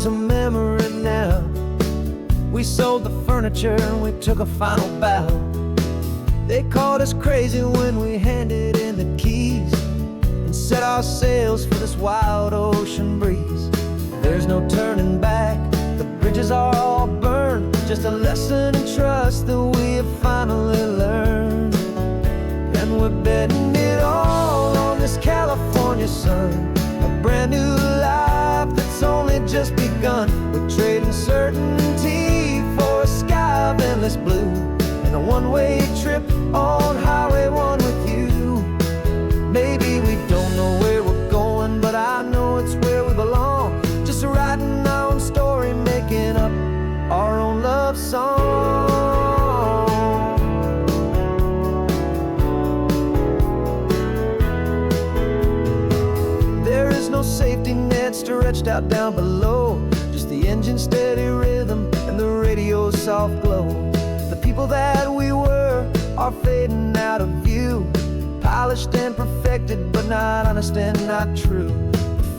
is a memory now. We sold the furniture and we took a final bow. They called us crazy when we handed in the keys and set our sails for this wild ocean breeze. There's no turning back, the bridges are all burned. Just a lesson in trust that we have finally learned. And we're betting it all on this California sun, a brand new life that's only just begun. We're trading certainty for a sky of endless blue, and a one-way trip on Highway 1 with you. Maybe we don't know where we're going, but I know it's where we belong. Just writing our own story, making up our own love song. There is no safety net stretched out down below, just the engine's steady rhythm and the radio's soft glow. The people that we were are fading out of view, polished and perfected, but not honest and not true.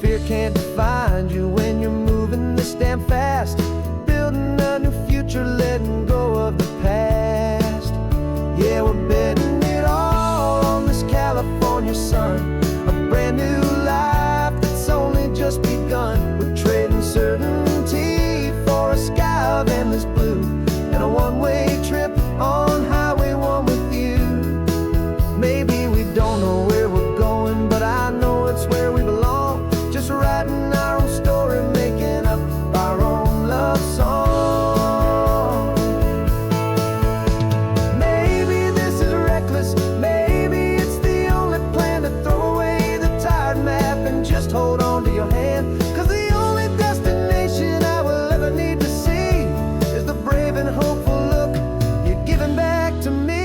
Fear can't define you when you're moving this damn fast, building a new future, letting go of the past. Yeah, we're betting it all on this California sun, a brand new life that's only just begun. We're trading certainty for a sky of endless blue, and a one-way trip on Highway 1 with you. Maybe we don't know where we're going, but I know it's where we belong. Just writing our own story, making up our own love song. Maybe this is reckless, maybe it's the only plan to throw away the tired map and just hold on to your hand. 'Cause the only destination I will ever need to see is the brave and hopeful look you're giving back to me.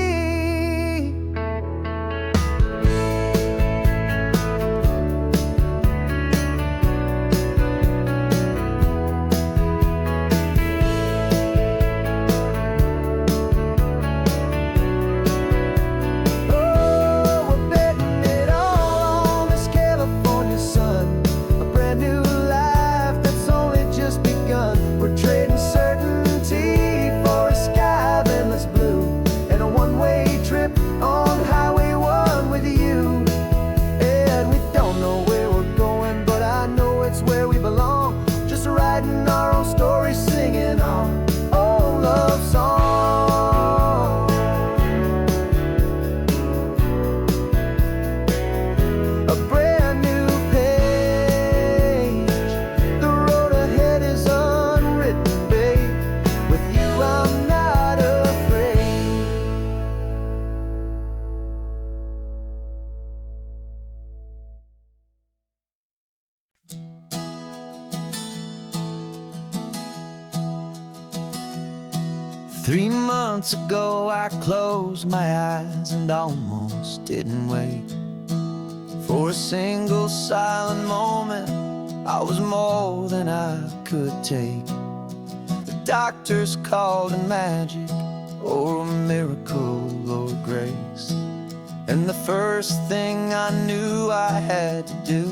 3 months ago I closed my eyes and almost didn't wake. For a single silent moment I was more than I could take. The doctors called it magic, or a miracle, or grace. And the first thing I knew I had to do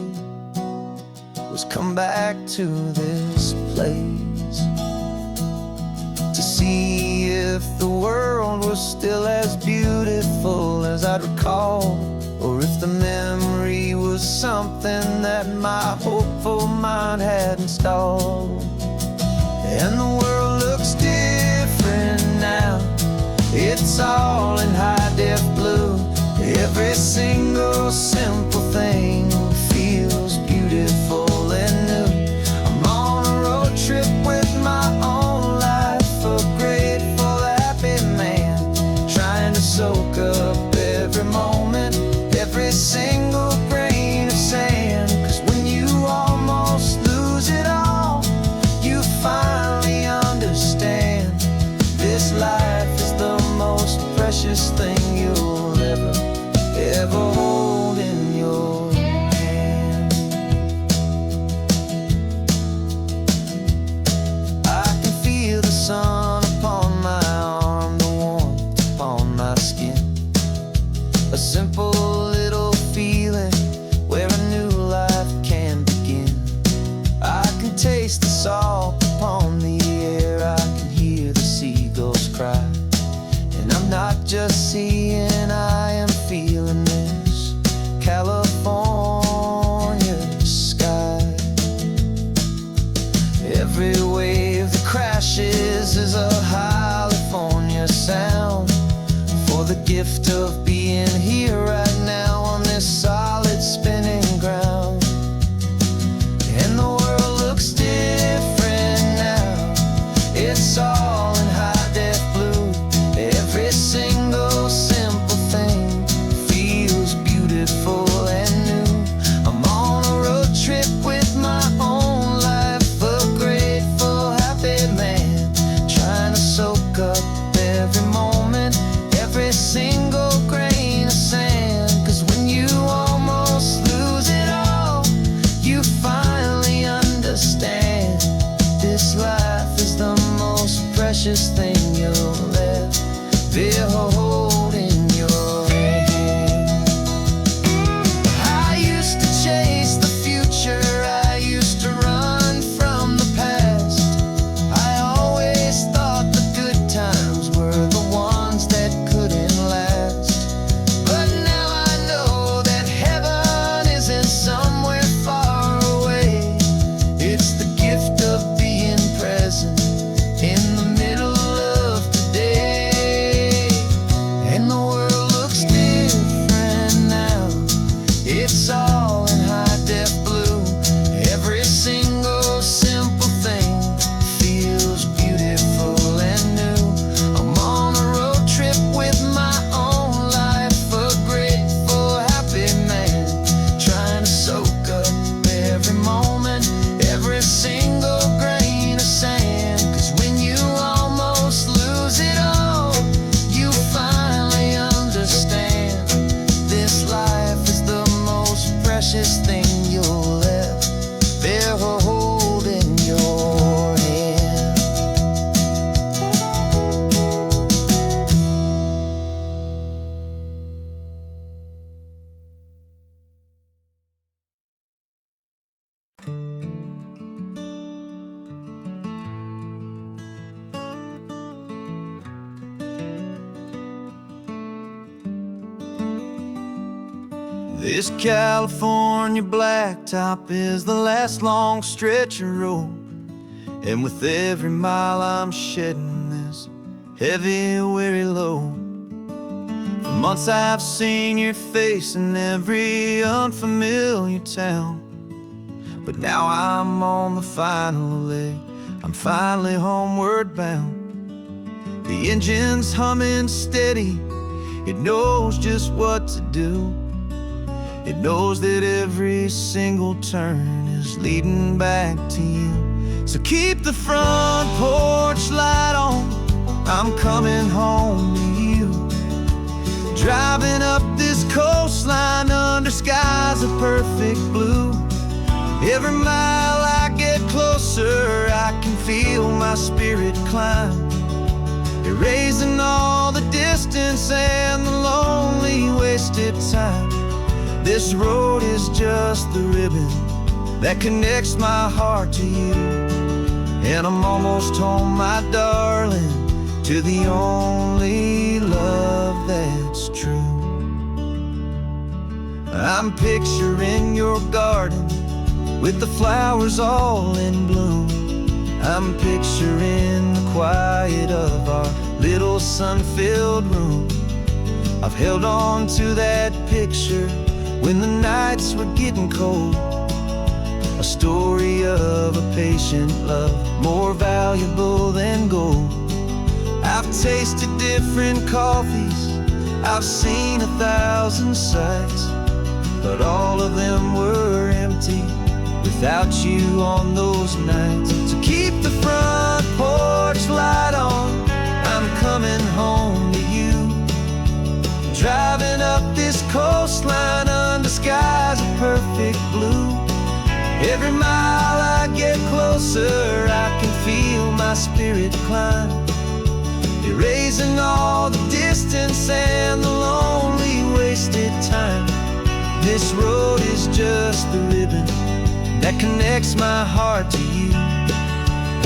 was come back to this place, to see if the world was still as beautiful as I'd recall, or if the memory was something that my hopeful mind had installed. And the world looks different now, it's all in high-def blue. Every single simple thing feels beautiful and new. I'm on a road trip with my own life, a grateful, happy man, trying to soak up every moment, every single grain of sand. 'Cause when you almost lose it all, you finally understand this life is the most precious thing you'll ever hold in your hand. I can feel the sun upon my arm, the warmth upon my skin, a simple little feeling where a new life can begin. I can taste the salt precious thing you'll ever hold in your hand. I used to chase the future, I used to run from the past. I always thought the good times were the ones that couldn't last. But now I know that heaven isn't somewhere far away. It's the gift of being present in the middle of today. And the world looks different now. It's all in high-def blue. Every single simple thing feels beautiful and new. I'm on a road trip with my own life, a grateful, happy man, trying to soak up every moment, every single grain of sand. 'Cause when you almost lose it all, you finally understand this life is the most precious thing you'll ever hold in your hand. This California blacktop is the last long stretch of road, and with every mile I'm shedding this heavy, weary load. For months I've seen your face in every unfamiliar town, but now I'm on the final leg, I'm finally homeward bound. The engine's humming steady, it knows just what to do. It knows that every single turn is leading back to you. So keep the front porch light on, I'm coming home to you. Driving up this coastline under skies of perfect blue. Every mile I get closer, I can feel my spirit climb, erasing all the distance and the lonely wasted time. This road is just the ribbon that connects my heart to you. And I'm almost home, my darling, to the only love that's true. I'm picturing your garden with the flowers all in bloom. I'm picturing the quiet of our little sun-filled room. I've held on to that picture when the nights were getting cold, a story of a patient love, more valuable than gold. I've tasted different coffees, I've seen 1,000 sights, but all of them were empty without you on those nights. So keep the front porch light on, I'm coming home to you. Driving up this coastline under skies of perfect blue. Every mile I get closer, I can feel my spirit climb, erasing all the distance and the lonely wasted time. This road is just the ribbon that connects my heart to you.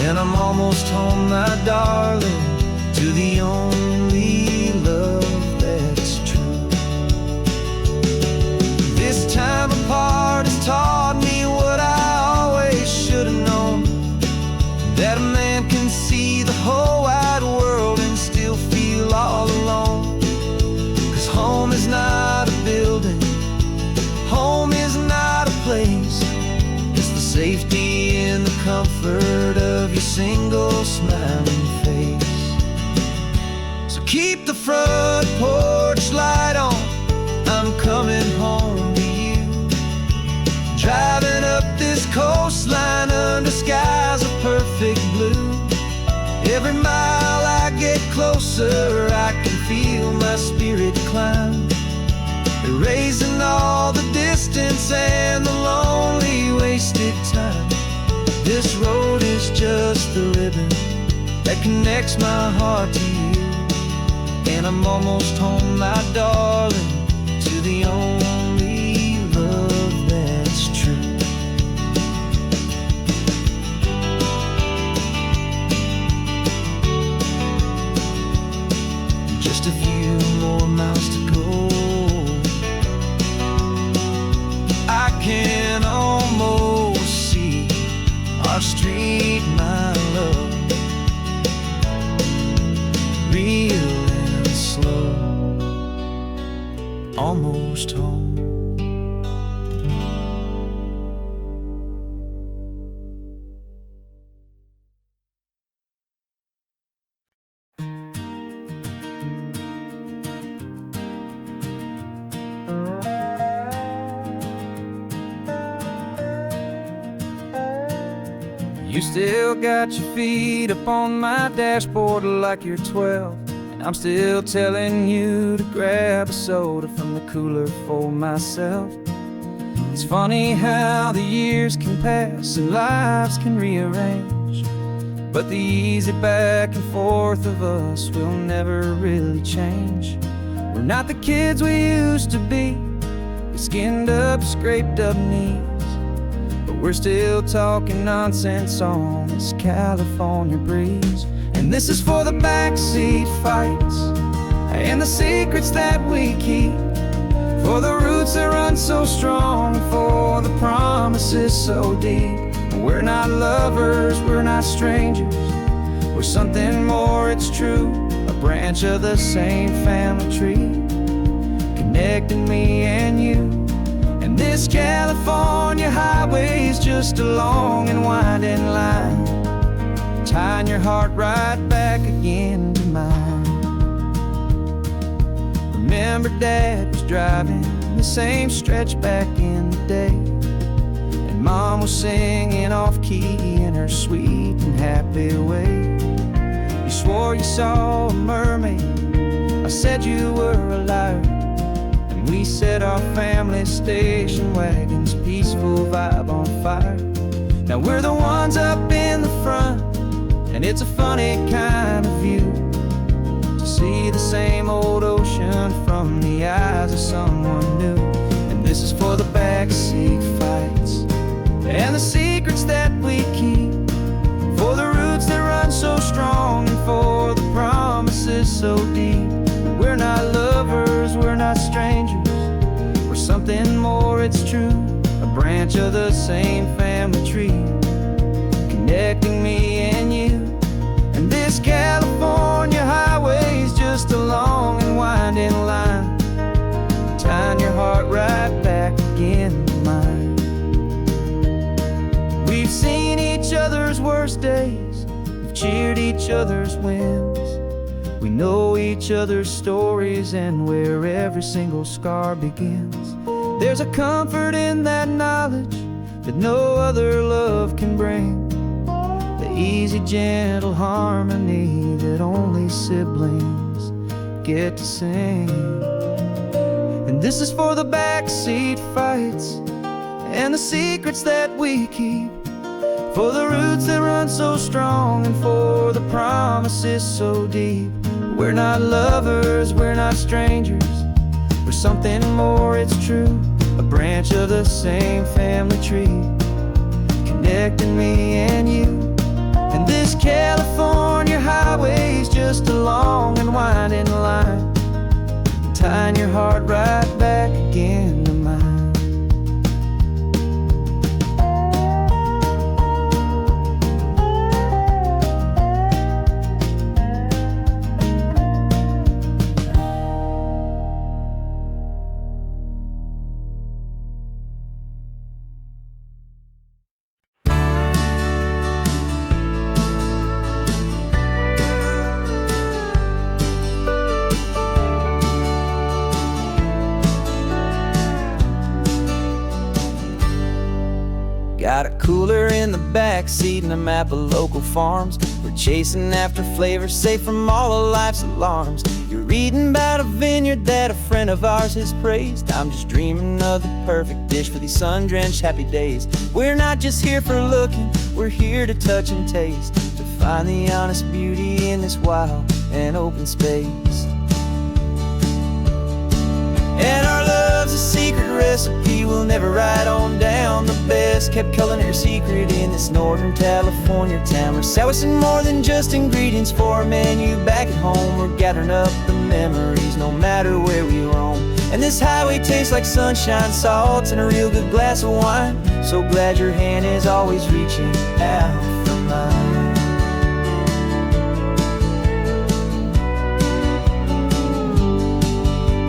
And I'm almost home, my darling, to the only love that's true. This time apart has taught me what I always should have known, that a man can see the whole wide world and still feel all alone. 'Cause home is not a building, home is not a place, it's the safety and the comfort of your single smiling face. So keep the front porch light on, I'm coming home to you. Driving up this coastline under skies of perfect blue. Every mile I get closer, I can feel my spirit climb, erasing all the distance and the lonely wasted time. This road is just the ribbon that connects my heart to you. And I'm almost home, my darling, to the only love that's true. Just a few more miles to go. I can almost see our street, my love, real and slow, almost home. You still got your feet up on my dashboard like you're 12, and I'm still telling you to grab a soda from the cooler for myself. It's funny how the years can pass and lives can rearrange, but the easy back and forth of us will never really change. We're not the kids we used to be, with skinned up, scraped up knees, but we're still talking nonsense on this California breeze. And this is for the backseat fights and the secrets that we keep, for the roots that run so strong, for the promises so deep. We're not lovers, we're not strangers, we're something more, it's true. A branch of the same family tree, connecting me and you. And this California highway's just a long and winding line, tying your heart right back again to mine. Remember Dad was driving the same stretch back in the day, and Mom was singing off-key in her sweet and happy way. You swore you saw a mermaid, I said you were a liar, and we set our family station wagon's peaceful vibe on fire. Now we're the ones up in the front, and it's a funny kind of view to see the same old ocean from the eyes of someone new. And this is for the backseat fights and the secrets that we keep, for the roots that run so strong, and for the promises so deep. We're not lovers, we're not strangers, we're something more, it's true. A branch of the same family tree, connecting me and you. And this California highway's just a long and winding line, tying your heart right back again to mine. We've seen each other's worst days, we've cheered each other's wins, we know each other's stories and where every single scar begins. There's a comfort in that knowledge that no other love can bring, the easy, gentle harmony that only siblings get to sing. And this is for the backseat fights and the secrets that we keep, for the roots that run so strong, and for the promises so deep. We're not lovers, we're not strangers, we're something more, it's true. A branch of the same family tree, connecting me and you. And this California highway's just a long and winding line, tying your heart right back again to mine. Got a cooler in the backseat and a map of local farms. We're chasing after flavors safe from all of life's alarms. You're reading about a vineyard that a friend of ours has praised. I'm just dreaming of the perfect dish for these sun-drenched happy days. We're not just here for looking, we're here to touch and taste, to find the honest beauty in this wild and open space. And our love's a secret recipe we'll never write on down. The best kept culinary secret in this Northern California town. We're salvaging more than just ingredients for a menu back at home. We're gathering up the memories no matter where we roam. And this highway tastes like sunshine, salt, and a real good glass of wine. So glad your hand is always reaching out for mine.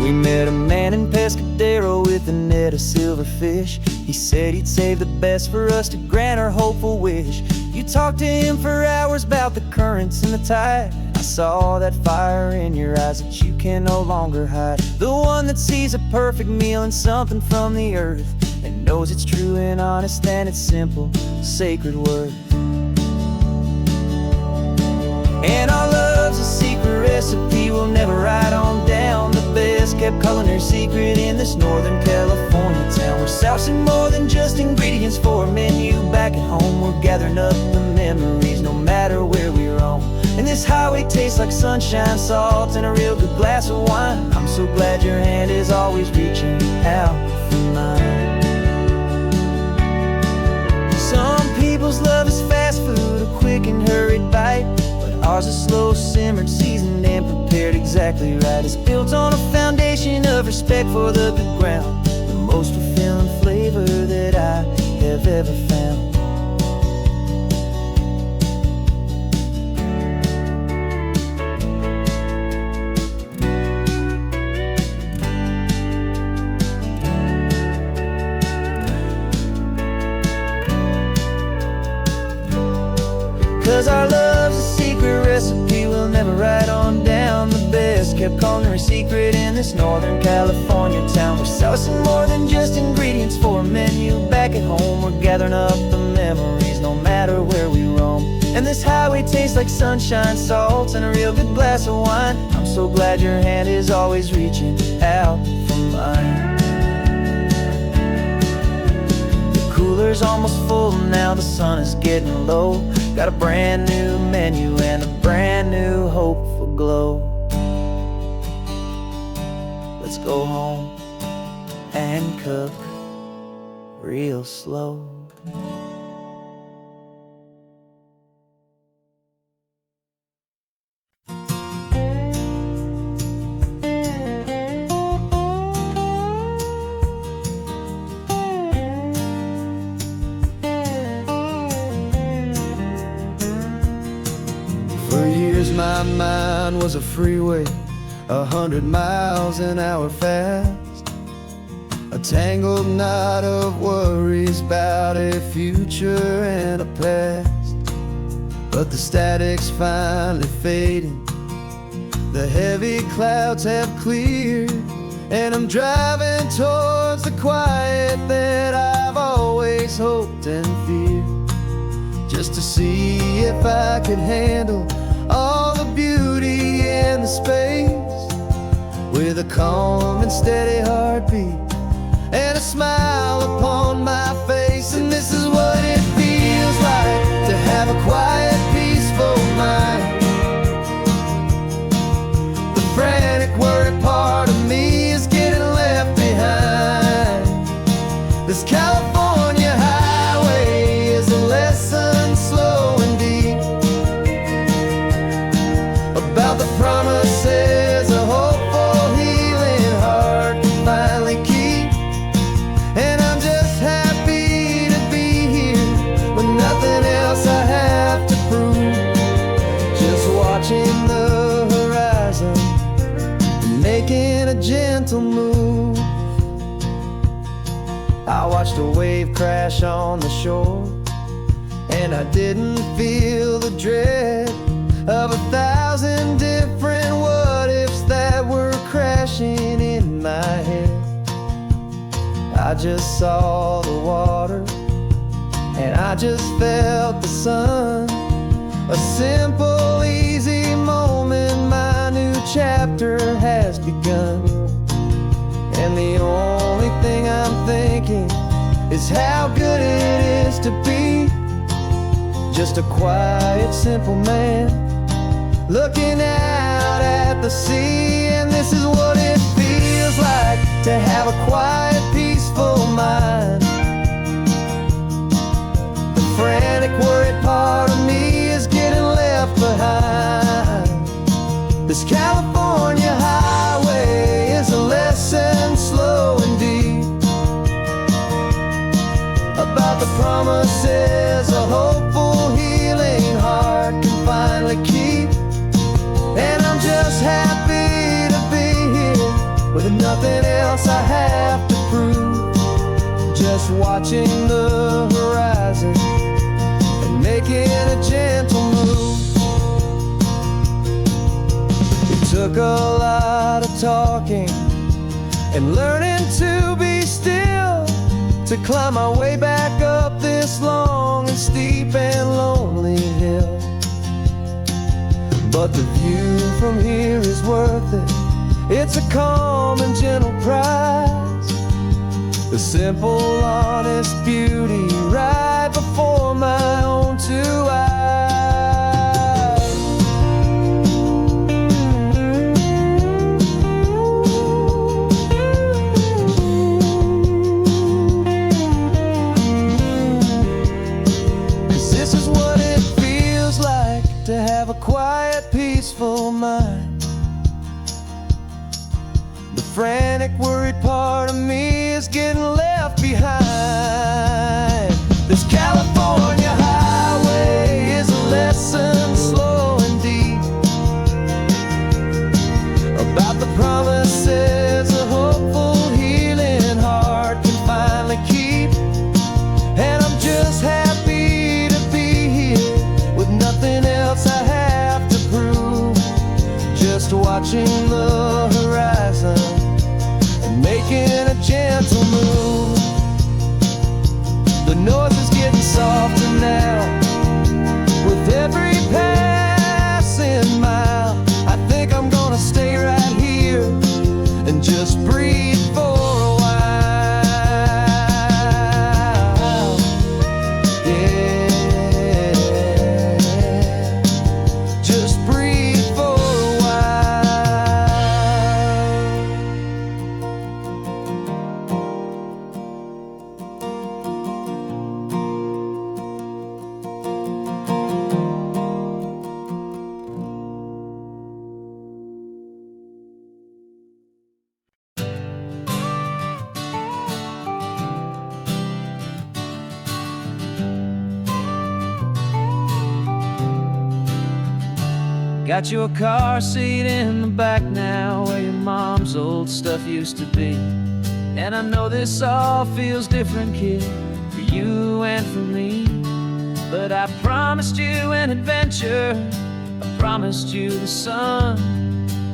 We met a man in Pescadero with a net of silverfish. He said he'd save the best for us to grant our hopeful wish. You talked to him for hours about the currents and the tide. I saw that fire in your eyes that you can no longer hide. The one that sees a perfect meal in something from the earth, and knows it's true and honest and it's simple, sacred worth. And our love's a secret recipe we'll never write on down. The best kept culinary secret in this Northern California town. We're sourcing more than just ingredients for a menu back at home. We're gathering up the memories no matter where we roam. And this highway tastes like sunshine, salt, and a real good glass of wine. I'm so glad your hand is always reaching out for mine. Some people's love is fast food, a quick and hurried bite, but ours is slow simmered, seasoned, and prepared exactly right. It's built on a foundation of respect for the good ground, the most fulfilling flavor that I have ever found. 'Cause our love's a secret recipe we'll never write on down. The best kept culinary secret in this Northern California town. We're sourcing more than just ingredients for a menu back at home. We're gathering up the memories no matter where we roam. And this highway tastes like sunshine, salt, and a real good glass of wine. I'm so glad your hand is always reaching out for mine. The cooler's almost full now, the sun is getting low. Got a brand new menu and a brand new hopeful glow. Let's go home and cook real slow. For years my mind was a freeway, 100 miles an hour fast, a tangled knot of worries about a future and a past. But the static's finally fading, the heavy clouds have cleared, and I'm driving towards the quiet that I've always hoped and feared, just to see if I could handle all the beauty and the space, with a calm and steady heartbeat and a smile upon my face. And this is what it feels like to have a quiet, peaceful mind. The frantic, worried part of me is getting left behind. This California highway is a lesson slow and deep about the promises a hopeful, healing heart can finally keep. And I'm just happy to be here with nothing else I have to prove, just watching the horizon, making a gentle move. I watched a wave crash on the shore, and I didn't feel the dread of 1,000 different what-ifs that were crashing in my head. I just saw the water, and I just felt the sun. A simple, easy moment, my new chapter has begun. And the only thing I'm thinking is how good it is to be just a quiet, simple man, looking out at the sea. And this is what it feels like to have a quiet, peaceful mind. The frantic, worried part of me is getting left behind. This California highway is a lesson slow and deep about the promises a hopeful, healing heart can finally keep. And I'm just happy to be here with nothing else I have to prove, just watching the horizon and making a gentle move. It took a lot of talking and learning to be still to climb my way back up this long and steep and lonely hill. But the view from here is worth it. It's a calm and gentle prize, the simple, honest beauty right before my own two eyes. 'Cause this is what it feels like to have a quiet, peaceful mind. The frantic, worried part of me is getting left behind. This California highway is a lesson slow and deep about the promises a hopeful, healing heart can finally keep. And I'm just happy to be here with nothing else I have to prove, just watching the horizon and making a gentle move. The noise is getting softer now with every passing mile. I think I'm gonna stay right here and just breathe for a while. Yeah, just breathe for a while. Got your car seat in the back now, where your mom's old stuff used to be. And I know this all feels different, kid, for you and for me. But I promised you an adventure, I promised you the sun,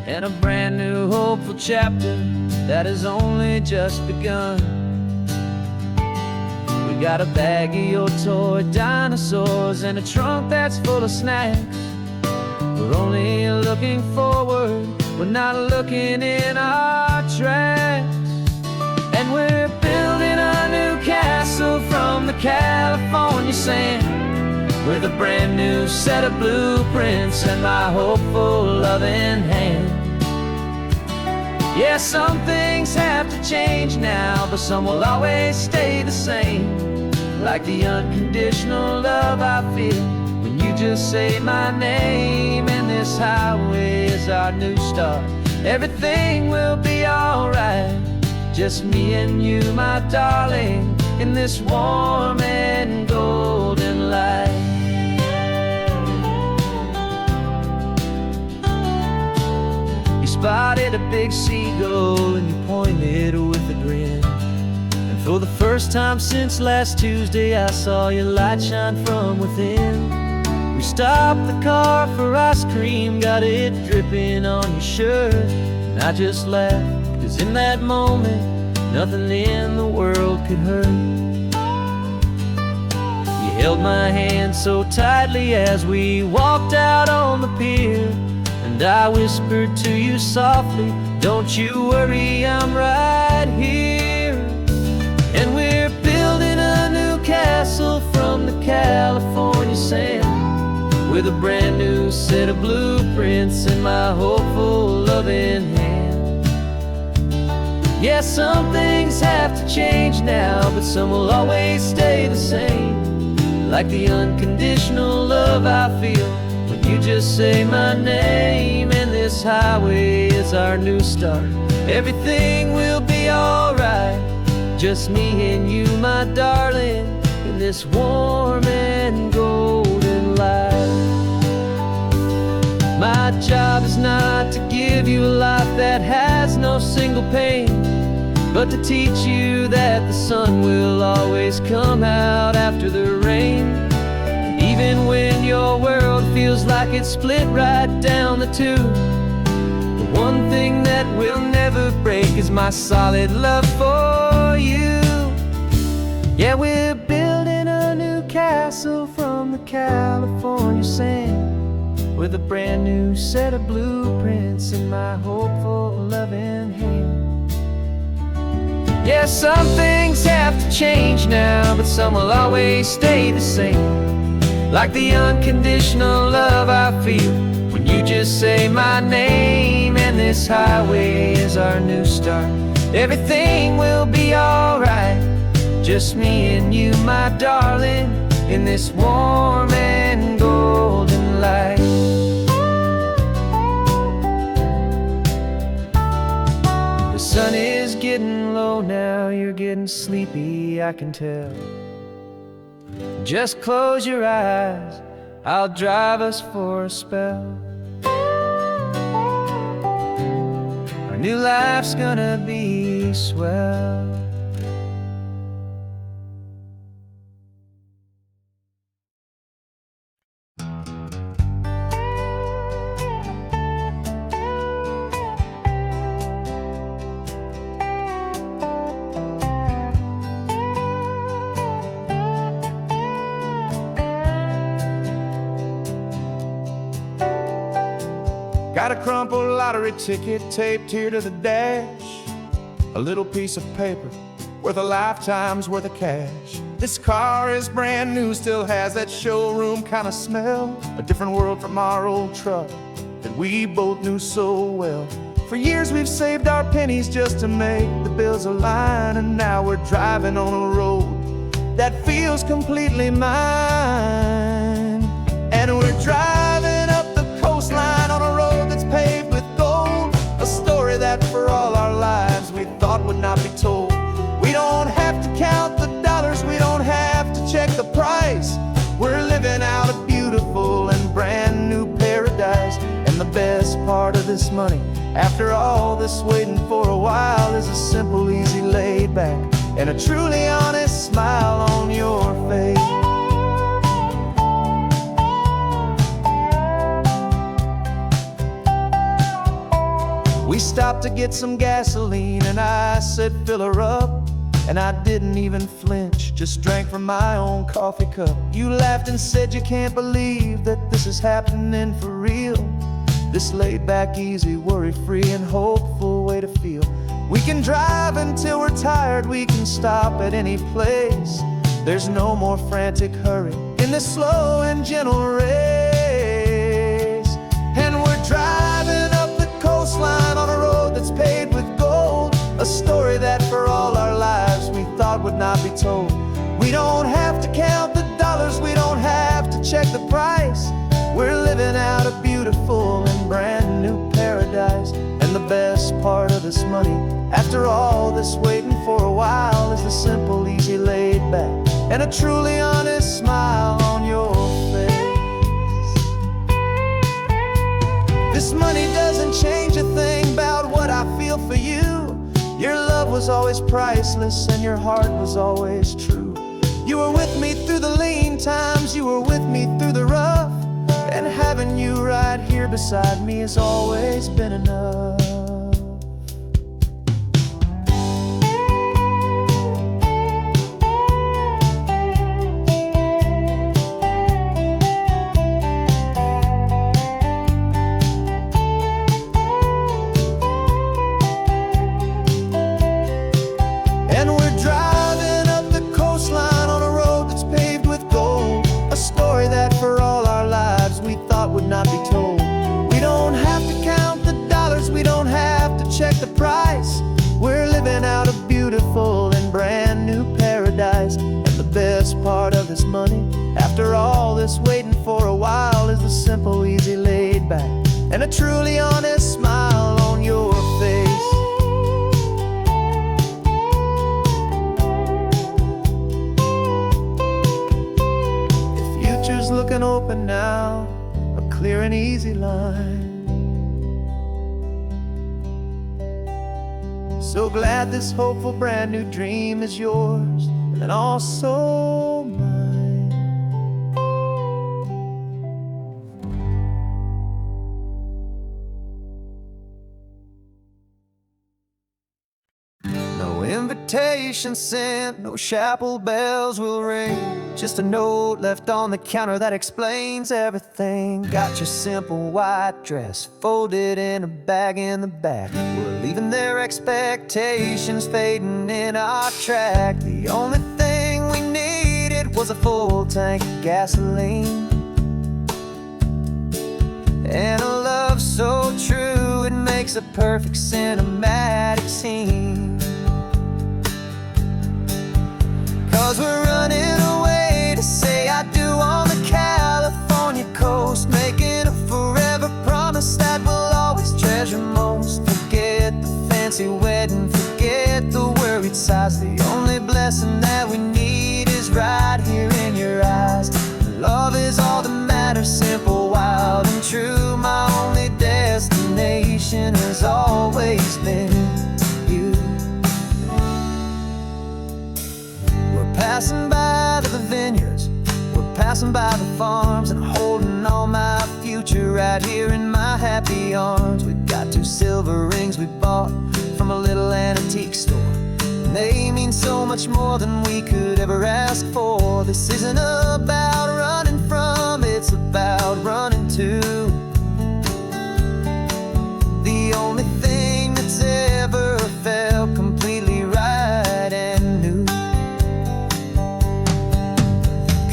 and a brand new hopeful chapter that has only just begun. We got a bag of your toy dinosaurs and a trunk that's full of snacks. We're only looking forward, we're not looking in our tracks. And we're building a new castle from the California sand, with a brand new set of blueprints and my hopeful loving hand. Yeah, some things have to change now, but some will always stay the same, like the unconditional love I feel when you just say my name. And this highway is our new start, everything will be alright, just me and you, my darling, in this warm and golden light. You spotted a big seagull and you pointed with a grin, and for the first time since last Tuesday I saw your light shine from within. We stopped the car for ice cream, got it dripping on your shirt, and I just laughed, 'cause in that moment nothing in the world could hurt. You held my hand so tightly as we walked out on the pier, and I whispered to you softly, don't you worry, I'm right here. And we're building a new castle from the California sand, with a brand new set of blueprints in my hopeful, loving hand. Yeah, some things have to change now, but some will always stay the same. Like the unconditional love I feel when you just say my name. And this highway is our new start. Everything will be alright, just me and you, my darling, in this warm and golden life. My job is not to give you a life that has no single pain, but to teach you that the sun will always come out after the rain. Even when your world feels like it's split right down the two, the one thing that will never break is my solid love for you. Yeah, we're building a new castle from the California sand, with a brand new set of blueprints in my hopeful, loving hand. Yeah, some things have to change now, but some will always stay the same. Like the unconditional love I feel when you just say my name. And this highway is our new start. Everything will be alright, just me and you, my darling, in this warm and golden light. The sun is getting low now, you're getting sleepy, I can tell. Just close your eyes, I'll drive us for a spell. Our new life's gonna be swell. Got a crumpled lottery ticket taped here to the dash, a little piece of paper worth a lifetime's worth of cash. This car is brand new, still has that showroom kind of smell, a different world from our old truck that we both knew so well. For years we've saved our pennies just to make the bills align, and now we're driving on a road that feels completely mine. And we're driving up the coastline on a road that's paved with gold, a story that for all our lives we thought would not be told. We don't have to count the dollars, we don't have to check the price. We're living out a beautiful and brand new paradise. And the best part of this money, after all this waiting for a while, is a simple, easy, laid back, and a truly honest smile on your face. We stopped to get some gasoline, and I said fill her up, and I didn't even flinch, just drank from my own coffee cup. You laughed and said you can't believe that this is happening for real. This laid back, easy, worry-free and hopeful way to feel. We can drive until we're tired, we can stop at any place. There's no more frantic hurry in this slow and gentle race. And we're driving up the coastline on a road that's paved with gold, a story that for all our lives we thought would not be told. We don't have to count the dollars, we don't have to check the price. We're living out a beautiful and brand new paradise. And the best part of this money, after all this waiting for a while, is the simple, easy, laid back, and a truly honest smile on your face. This money doesn't change a thing about what I feel for you. Your love was always priceless and your heart was always true. You were with me through the lean times, you were with me through the rough, and having you right here beside me has always been enough. And we're driving up the coastline on a road that's paved with gold, a story that for all our lives we money. After all this waiting for a while is the simple, easy, laid back, and a truly honest smile on your face. The future's looking open now, a clear and easy line. So glad this hopeful brand new dream is yours and also mine. No invitation sent, no chapel bells will ring, just a note left on the counter that explains everything. Got your simple white dress folded in a bag in the back. We're leaving their expectations fading in our track. The only thing we needed was a full tank of gasoline and a love so true it makes a perfect cinematic scene. 'Cause we're running away to say I do on the California coast, making a forever promise that we'll always treasure most. Forget the fancy wedding, forget the worried sighs. The only blessing that we need is right here in your eyes. Love is all that matters, simple, wild, and true. My only destination has always been you. We're passing by the vineyards, we're passing by the farms, and holding all my future right here in my happy arms. We've got 2 silver rings we bought from a little antique store, and they mean so much more than we could ever ask for. This isn't about running from, it's about running to the only thing that's ever felt completely right and new.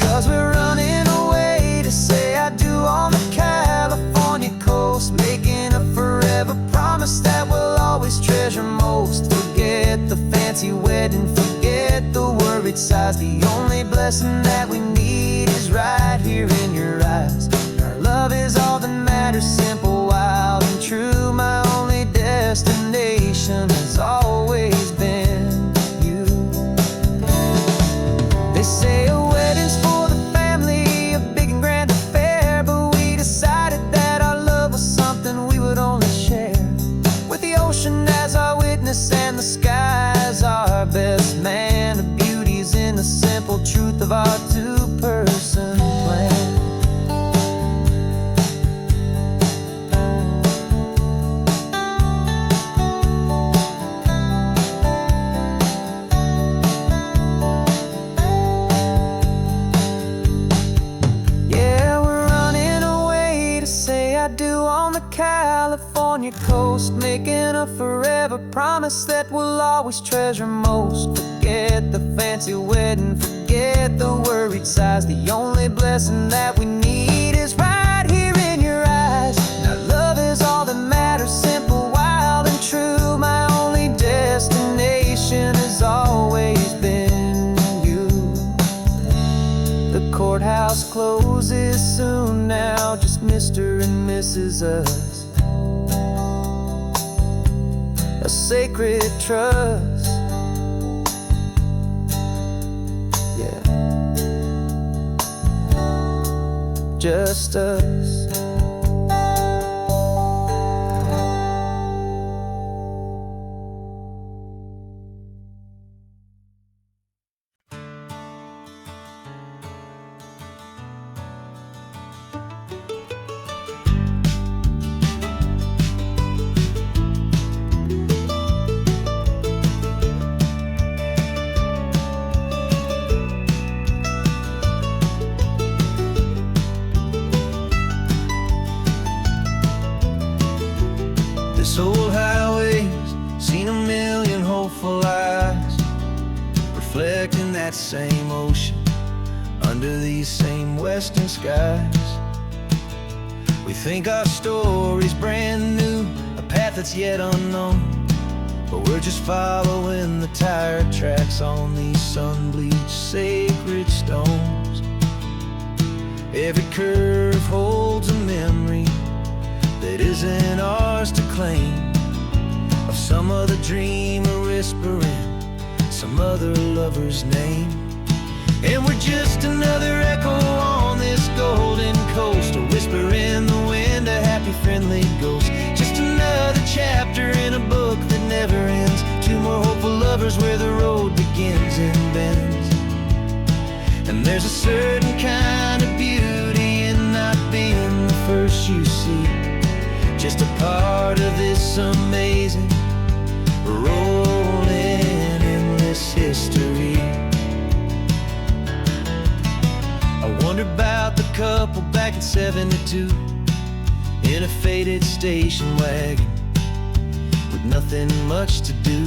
'Cause we're running away to say I do on the California coast, making a forever promise that we'll always treasure most. Forget the fancy wedding, forget the worried sighs. The only blessing that we need is right here in your eyes. Our love is all that matters, simple, wild, and true. My only destination has always been you. They say a wedding's for the family, a big and grand affair, but we decided that our love was something we would only share with the ocean as our witness and the sky as our best man. The beauty's in the simple truth of our 2-person plan. Yeah, we're running away to say I do on the California coast, making a forever promise that we'll always treasure most. Forget the fancy wedding, forget the worried sighs. The only blessing that we need is right here in your eyes. Now love is all that matters, simple, wild, and true. My only destination has always been you. The courthouse closes soon now, just Mr. and Mrs. Us. A sacred trust, yeah, just us. This old highway's seen a million hopeful eyes, reflecting that same ocean under these same western skies. We think our story's brand new, a path that's yet unknown, but we're just following the tire tracks on these sun-bleached sacred stones. Every curve holds a memory that isn't ours to claim, of some other dreamer whispering some other lover's name. And we're just another echo on this golden coast, a whisper in the wind, a happy friendly ghost. Just another chapter in a book that never ends, two more hopeful lovers where the road begins and bends. And there's a certain kind of beauty in not being the first you see, just a part of this amazing rolling endless history. I wonder about the couple back in '72 in a faded station wagon with nothing much to do.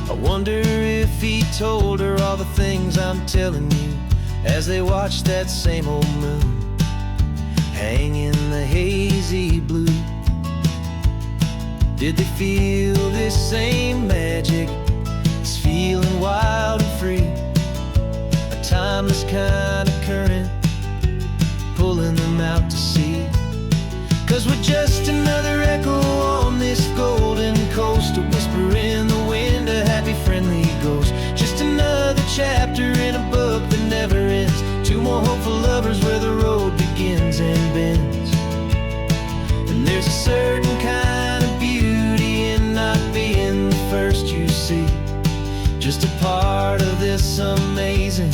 I wonder if he told her all the things I'm telling you as they watched that same old moon hang in the hazy blue. Did they feel this same magic, this feeling wild and free, a timeless kind of current pulling them out to sea? 'Cause we're just another echo on this golden coast, a whisper in the wind, a happy friendly ghost. Just another chapter in a book that never ends, two more hopeful lovers where the road begins and bends. And there's a certain kind of beauty in not being the first you see, just a part of this amazing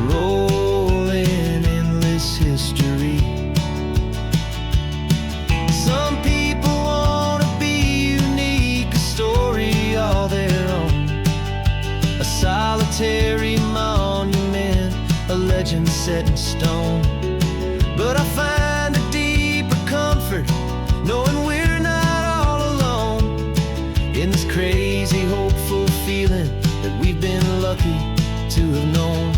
rolling endless history. Some people want to be unique, a story all their own, a solitary monument, a legend set in stone. But I find a deeper comfort knowing we're not all alone in this crazy hopeful feeling that we've been lucky to have known.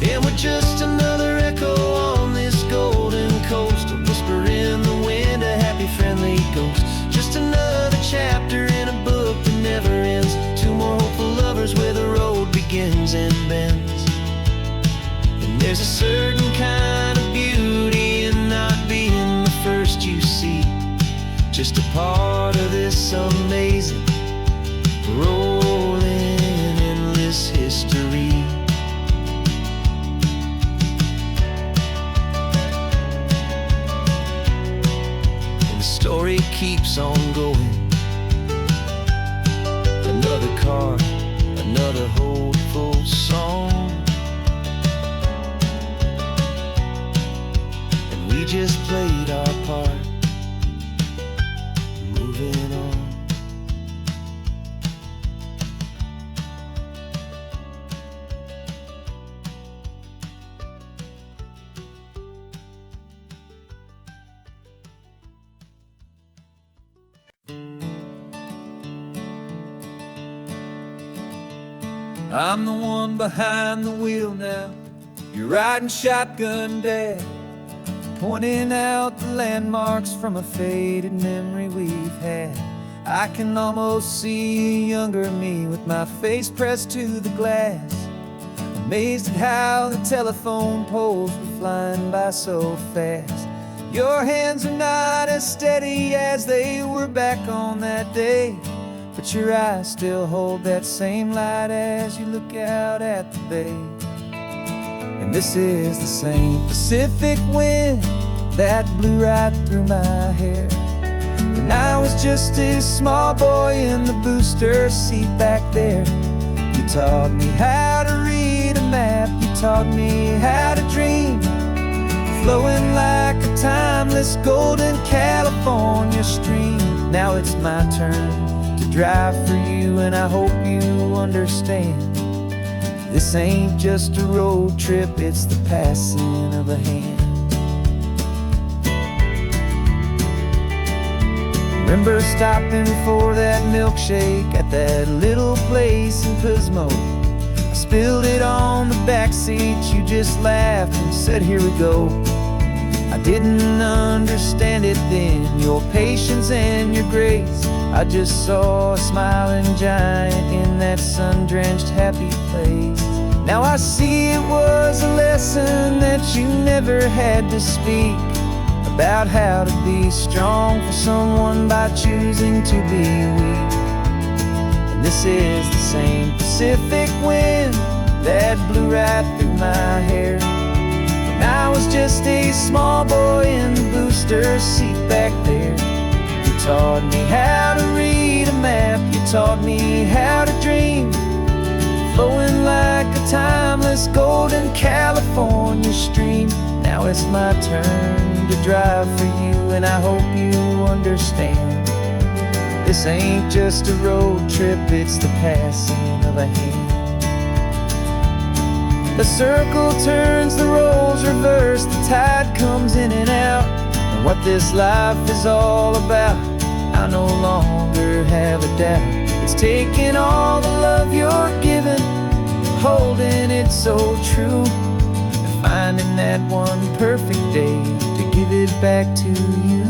And we're just another echo on this golden coast, a whisper in the wind, a happy friendly ghost. Just another chapter in a book that never ends, two more hopeful lovers where the road begins and bends. And there's a certain kind of beauty in not being the first you see, just a part of this amazing rolling endless history. Story keeps on going, another car, another hopeful song, and we just played our part, moving on. I'm the one behind the wheel now, you're riding shotgun, Dad, pointing out the landmarks from a faded memory we've had. I can almost see a younger me with my face pressed to the glass, amazed at how the telephone poles were flying by so fast. Your hands are not as steady as they were back on that day, but your eyes still hold that same light as you look out at the bay. And this is the same Pacific wind that blew right through my hair when I was just a small boy in the booster seat back there. You taught me how to read a map, you taught me how to dream, flowing like a timeless golden California stream. Now it's my turn to drive for you, and I hope you understand, this ain't just a road trip, it's the passing of a hand. Remember stopping for that milkshake at that little place in Pismo, spilled it on the back seat. You just laughed and said, here we go. I didn't understand it then, your patience and your grace. I just saw a smiling giant in that sun-drenched happy place. Now I see it was a lesson that you never had to speak, about how to be strong for someone by choosing to be weak. And this is the same Pacific wind that blew right through my hair when I was just a small boy in the booster seat back there. You taught me how to read a map, you taught me how to dream, flowing like a timeless golden California stream. Now it's my turn to drive for you, and I hope you understand. This ain't just a road trip, it's the passing of a hand. The circle turns, the roles reverse, the tide comes in and out. And what this life is all about, I no longer have a doubt. It's taking all the love you're giving, holding it so true, and finding that one perfect day to give it back to you.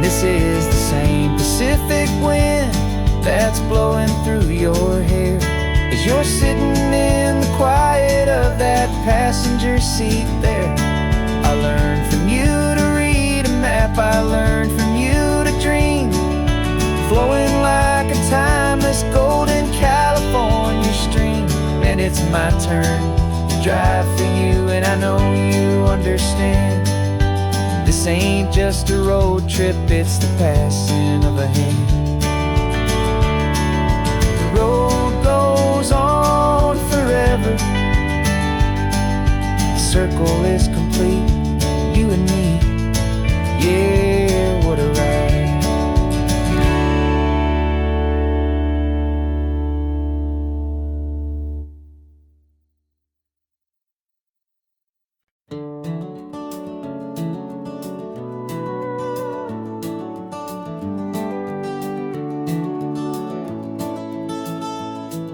This is the same Pacific wind that's blowing through your hair as you're sitting in the quiet of that passenger seat there. I learned from you to read a map, I learned from you to dream, flowing like a timeless golden California stream. And it's my turn to drive for you, and I know you understand. This ain't just a road trip, it's the passing of a hand. The road goes on forever, the circle is complete, you and me, yeah, what a ride.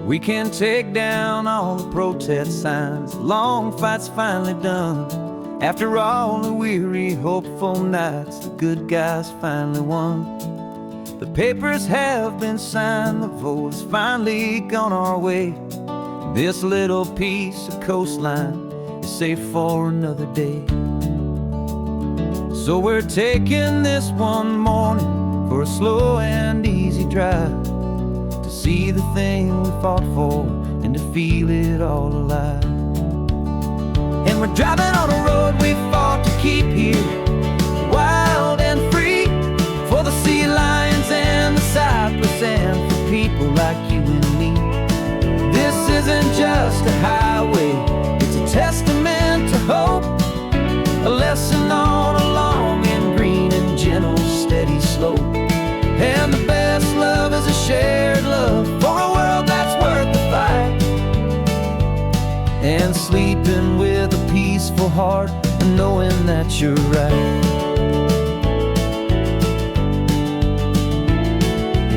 We can take down all the protest signs, long fight's finally done. After all the weary, hopeful nights, the good guys finally won. The papers have been signed, the vote has finally gone our way. This little piece of coastline is safe for another day. So we're taking this one morning for a slow and easy drive, to see the thing we fought for and to feel it all alive. And we're driving on a road we fought to keep here, wild and free, for the sea lions and the cypress and for people like you and me. This isn't just a highway, it's a testament to hope, a lesson on a long and green and gentle steady slope. And the best love is a shared love for a world that's worth the fight, and sleeping with a peaceful heart and knowing that you're right.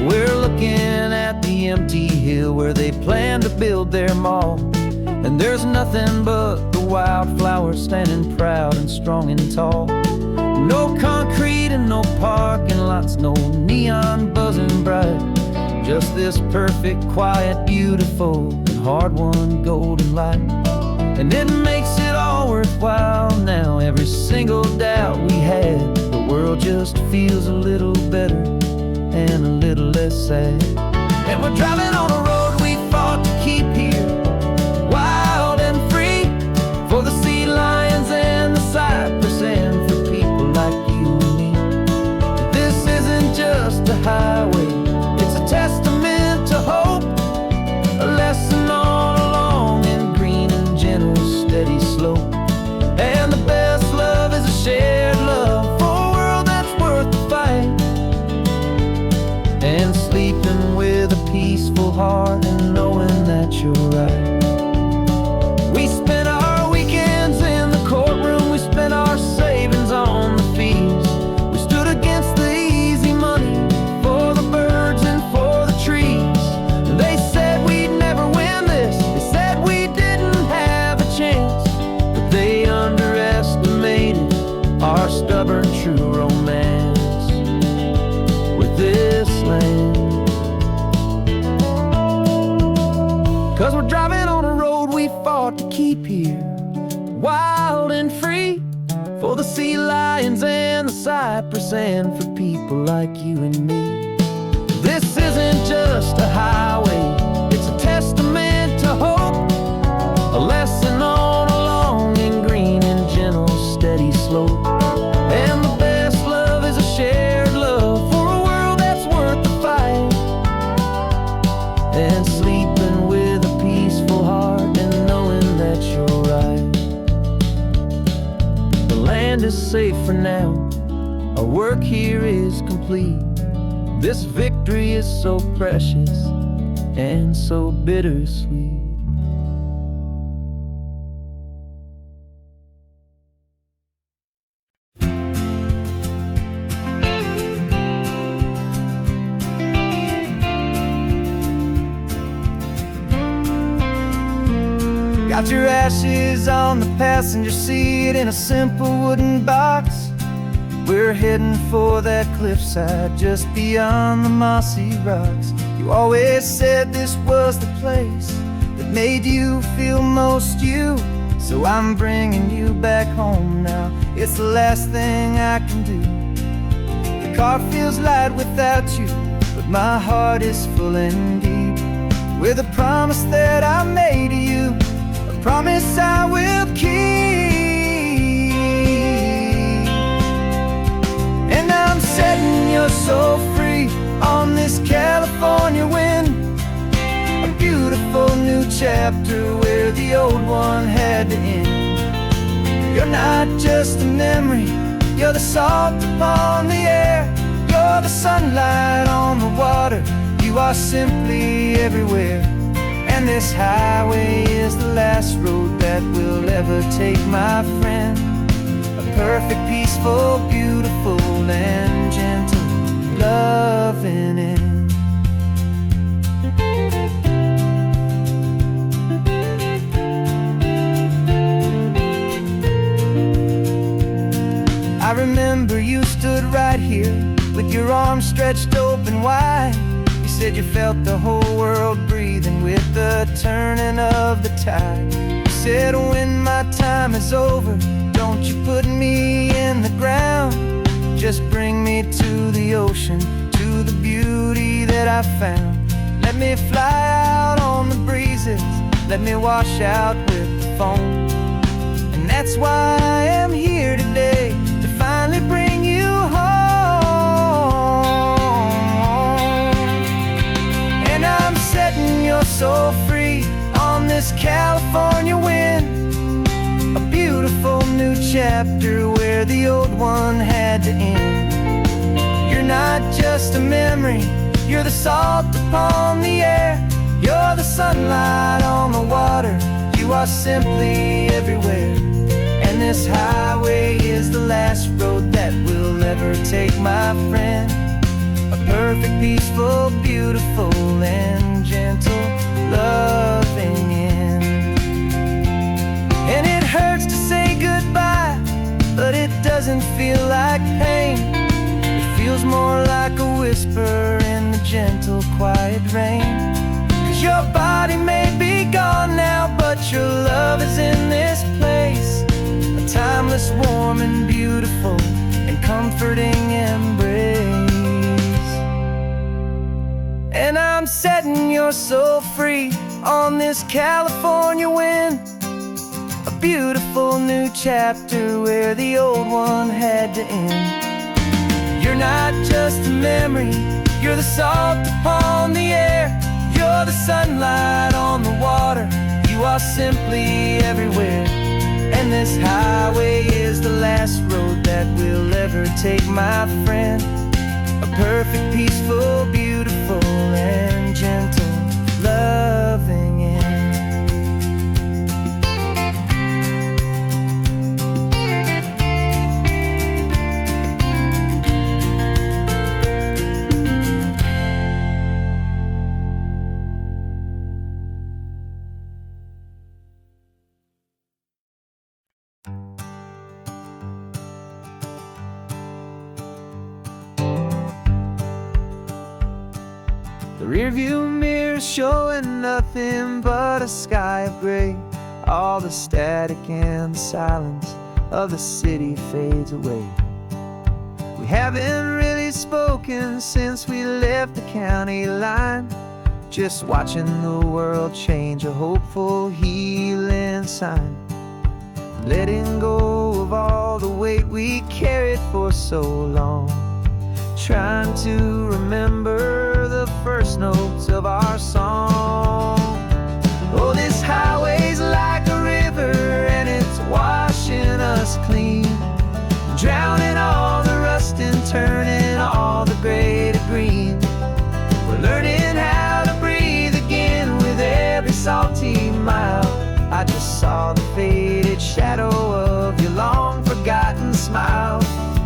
We're looking at the empty hill where they plan to build their mall, and there's nothing but the wildflowers standing proud and strong and tall. No concrete and no parking lots, no neon buzzing bright, just this perfect, quiet, beautiful, and hard-won golden light. And it makes it all worthwhile now, every single doubt we had. The world just feels a little better and a little less sad. And we're driving on a road we fought to keep here, wild and free, for the sea lions and the cypress and for people like you and me. This isn't just a highway, it's a testament to hope, a lesson on a long and green and gentle steady slope. And the best love is a shared love for a world peaceful heart and knowing that you're right. We spent our weekends in the courtroom, we spent our savings on the fees. We stood against the easy money for the birds and for the trees. And they said we'd never win this, they said we didn't have a chance, but they underestimated our stubborn true romance with this land. 'Cause we're driving on a road we fought to keep here, wild and free, for the sea lions and the cypress and for people like you and me. This isn't just a highway, it's a testament to hope, a lesson on a long and green and gentle steady slope. And the best love is a shared love for a world that's worth the fight. And sleeping with a peaceful heart and knowing that you're right. The land is safe for now, our work here is complete. This victory is so precious and so bittersweet. Got your ashes on the passenger seat in a simple wooden box. We're heading for that cliffside just beyond the mossy rocks. You always said this was the place that made you feel most you. So I'm bringing you back home now, it's the last thing I can do. The car feels light without you, but my heart is full and deep with a promise that I made to you, promise I will keep. And I'm setting your soul free on this California wind, a beautiful new chapter where the old one had to end. You're not just a memory, you're the salt upon the air, you're the sunlight on the water, you are simply everywhere. And this highway is the last road that we'll ever take, my friend. A perfect, peaceful, beautiful, and gentle loving end. I remember you stood right here with your arms stretched open wide. You said you felt the whole world breathing with the turning of the tide. You said when my time is over, don't you put me in the ground, just bring me to the ocean, to the beauty that I found. Let me fly out on the breezes, let me wash out with the foam. And that's why I am here today, to finally bring you home. Setting your soul free on this California wind, a beautiful new chapter where the old one had to end. You're not just a memory, you're the salt upon the air, you're the sunlight on the water, you are simply everywhere. And this highway is the last road that we'll ever take, my friend. A perfect, peaceful, beautiful, and gentle loving end. And it hurts to say goodbye, but it doesn't feel like pain. It feels more like a whisper in the gentle, quiet rain. 'Cause your body may be gone now, but your love is in this place, a timeless, warm, and beautiful, and comforting embrace. And I'm setting your soul free on this California wind, a beautiful new chapter where the old one had to end. You're not just a memory, you're the salt upon the air, you're the sunlight on the water, you are simply everywhere. And this highway is the last road that we'll ever take, my friend. A perfect, peaceful, beautiful, and gentle The rearview mirror showing nothing but a sky of gray. All the static and the silence of the city fades away. We haven't really spoken since we left the county line, just watching the world change, a hopeful healing sign. Letting go of all the weight we carried for so long, trying to remember the first notes of our song. Oh, this highway's like a river and it's washing us clean, drowning all the rust and turning all the gray to green. We're learning how to breathe again with every salty mile. I just saw the faded shadow of your long forgotten smile,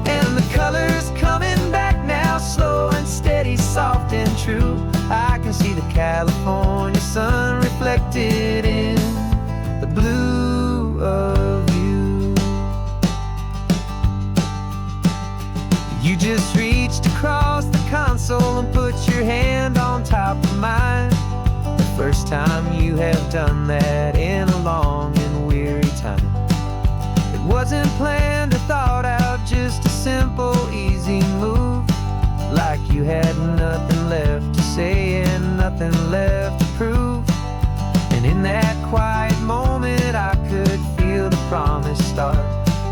and the colors coming back now, slow and steady, soft and true. I can see the California sun reflected in the blue of you. You just reached across the console and put your hand on top of mine. The first time you have done that in a long and weary time. It wasn't planned or thought out, just a simple, easy move. Like you had nothing left to say and nothing left to prove. And in that quiet moment I could feel the promise start,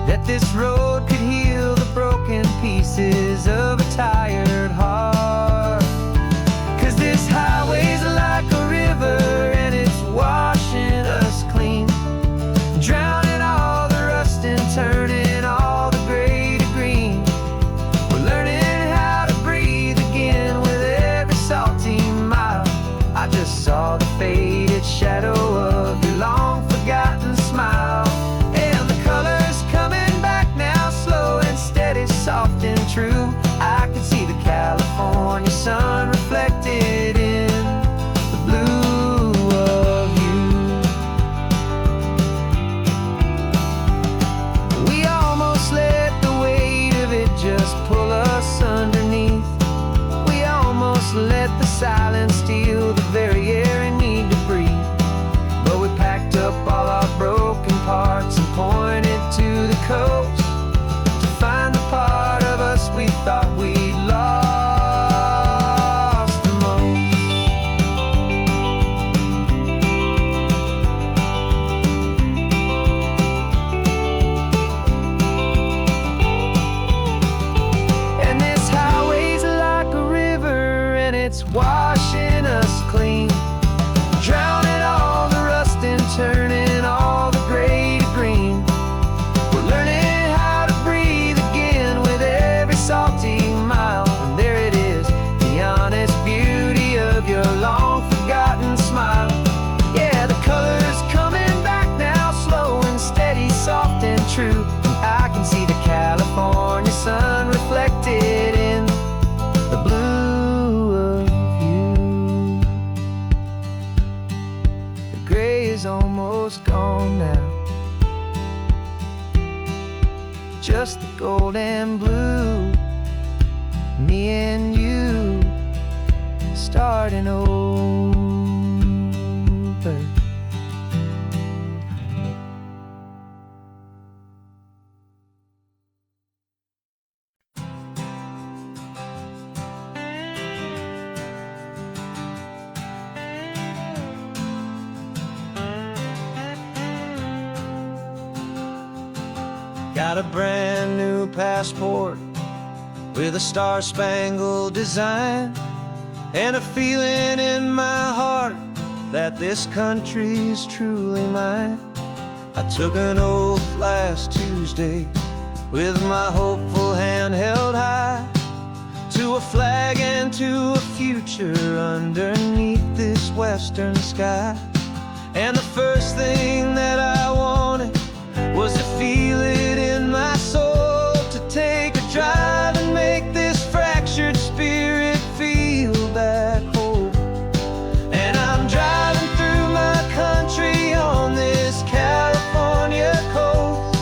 that this road could heal the broken pieces of a tired heart. 'Cause this highway's like a river and it's washing us clean, drowning all the rust and turning all the gray to green. We're learning how to breathe again with every salty mile. I just saw the faded shadow of your long forgotten smile, and the colors coming back now, slow and steady, soft and true. I can see the California sun reflected in the blue of you. We almost let the weight of it just pull us underneath. We almost let the silence steal the very air we need to breathe. But we packed up all our broken parts and pointed to the coast to find the part of us we thought we'd lost the most. And this highway's like a river and it's washing us clean, drowning all the rust and turning all the gray to green. We're learning how to breathe again with every salty mile. And there it is, the honest beauty of your long forgotten smile. Yeah, the colors coming back now, slow and steady, soft and true. I can see the California sun reflected in the blue of you. The gray is almost gone now, just the gold and blue. Me and you starting over. Got a brand new passport with a star-spangled design, and a feeling in my heart that this country's truly mine. I took an oath last Tuesday with my hopeful hand held high, to a flag and to a future underneath this western sky. And the first thing that I wanted was to feel it in my soul, to take a drive and make this fractured spirit feel back home. And I'm driving through my country on this California coast,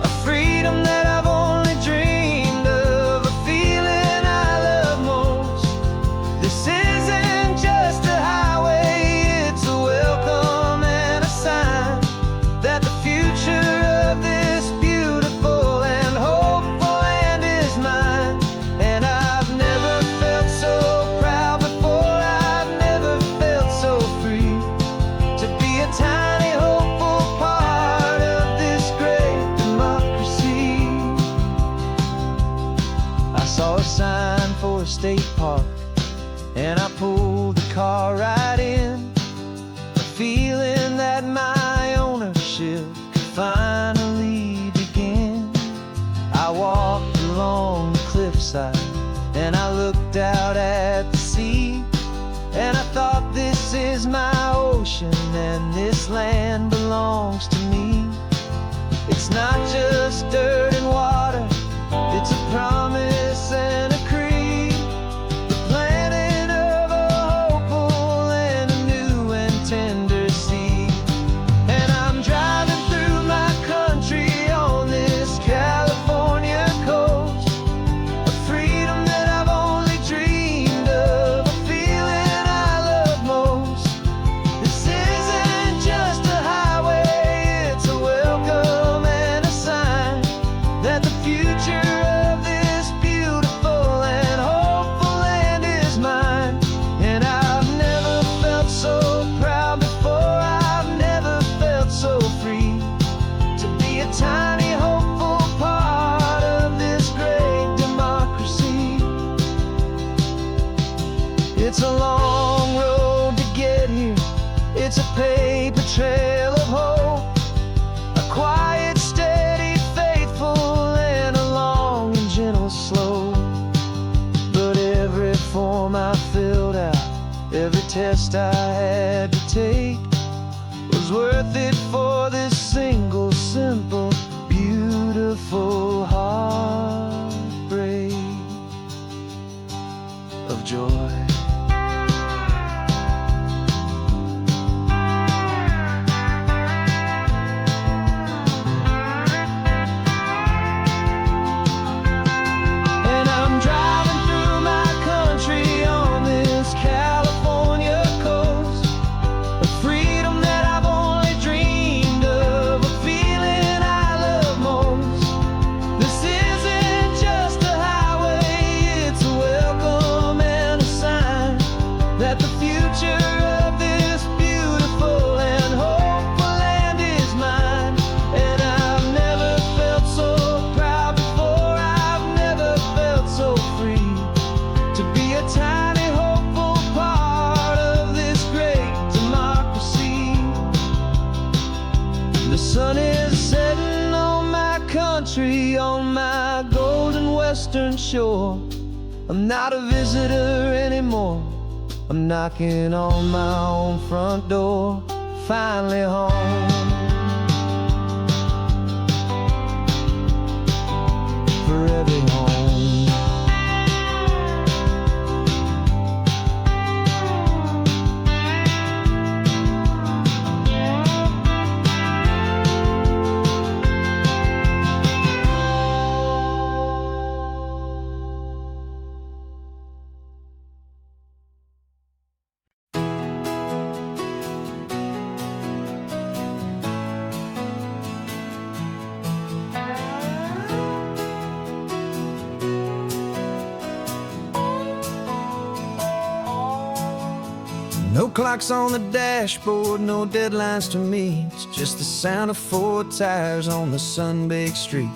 a freedom that I've only dreamed of, a feeling I love most. This isn't and I pulled the car right in, feeling that my ownership could finally begin. I walked along the cliffside and I looked out at the sea, and I thought, this is my ocean and this land belongs to me. It's not just dirt and water, it's a promise and a creed, the planting of a hopeful and a new and tender seed. And I'm driving through my country on this California coast, a freedom that I've only dreamed of, a feeling I love most. This isn't just a highway, it's a welcome and a sign that the future of this beautiful and hopeful land is mine. And I've never felt so proud before, I've never felt so free to be a tiny hopeful part of this great democracy. It's a long road to get here, it's a paper trail of hope, a quiet, steady, faithful, and a long and gentle slope. But every form I filled out, every test I had to take, was worth it for this single, simple, beautiful heartbreak of joy. And I'm driving through my country on this California coast, a freedom that I've only dreamed of, a feeling I love most. This isn't just a highway, it's a welcome and a sign that the future of this beautiful and hopeful land is mine. And I've never felt so proud before, I've never felt so free to be a tiny hopeful part of this great democracy. The sun is setting on my country, on my golden western shore. I'm not a visitor anymore, I'm knocking on my own front door, finally home. Forever home. No clocks on the dashboard, no deadlines to meet, just the sound of 4 tires on the sun-baked street.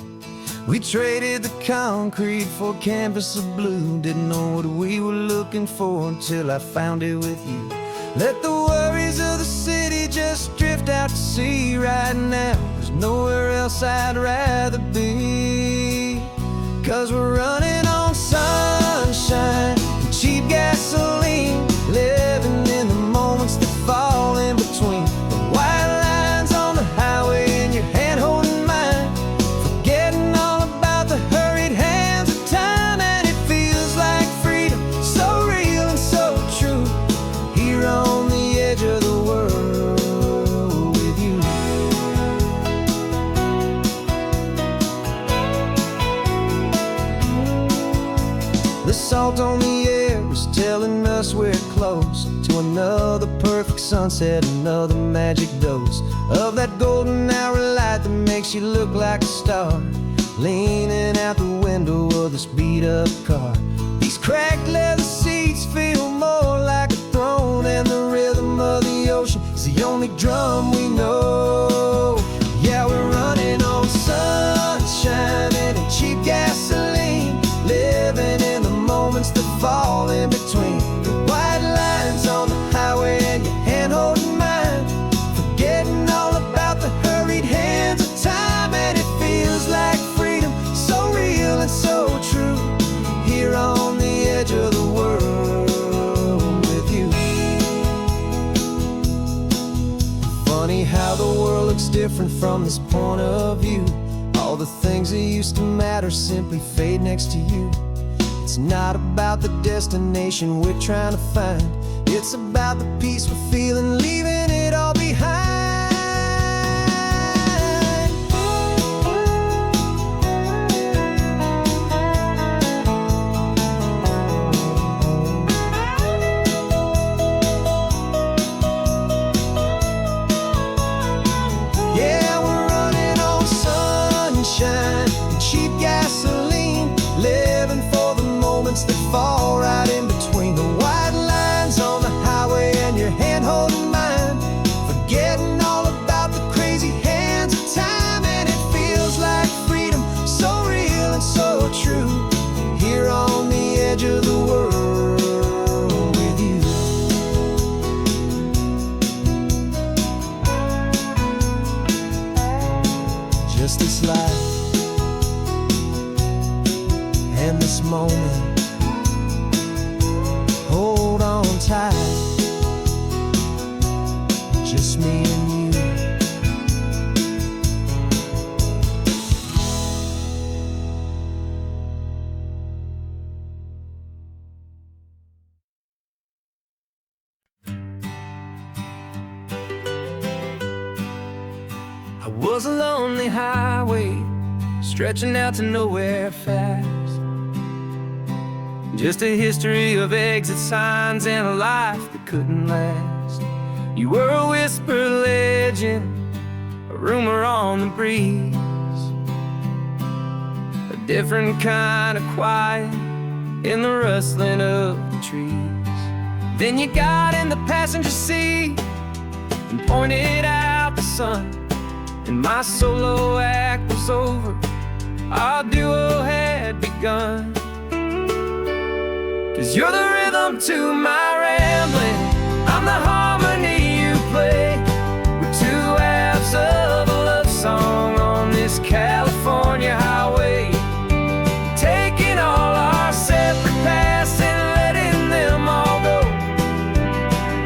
We traded the concrete for a canvas of blue, didn't know what we were looking for until I found it with you. Let the worries of the city just drift out to sea right now. There's nowhere else I'd rather be, 'cause we're running on sunshine and cheap gasoline, living in the moments that fall in between the white lines on the highway and your hand holding mine, forgetting all about the hurried hands of time. And it feels like freedom, so real and so true, here on the edge of the world with you. The salt on the air is telling us we're close to another perfect sunset, another magic dose of that golden hour light that makes you look like a star, leaning out the window of this beat-up car. These cracked leather seats feel more like a throne, and the rhythm of the ocean is the only drum we know. Yeah, we're running on sunshine and cheap gasoline, living in the moments that fall in between the white how the world looks different from this point of view. All the things that used to matter simply fade next to you. It's not about the destination we're trying to find. It's about the peace we're feeling, leaving it all behind. Yeah, we're running on sunshine and cheap gasoline, living for the moments that fall right in between the white lines on the highway and your hand holding mine, forgetting all about the crazy hands of time. And it feels like freedom, so real and so true, here on the edge of the world with you. Just this life and this moment, hold on tight, just me and you. I was a lonely highway, stretching out to nowhere fast. Just a history of exit signs and a life that couldn't last. You were a whisper legend, a rumor on the breeze, a different kind of quiet in the rustling of the trees. Then you got in the passenger seat and pointed out the sun, and my solo act was over, our duo had begun. 'Cause you're the rhythm to my rambling, I'm the harmony you play. We're two halves of a love song on this California highway, taking all our separate paths and letting them all go,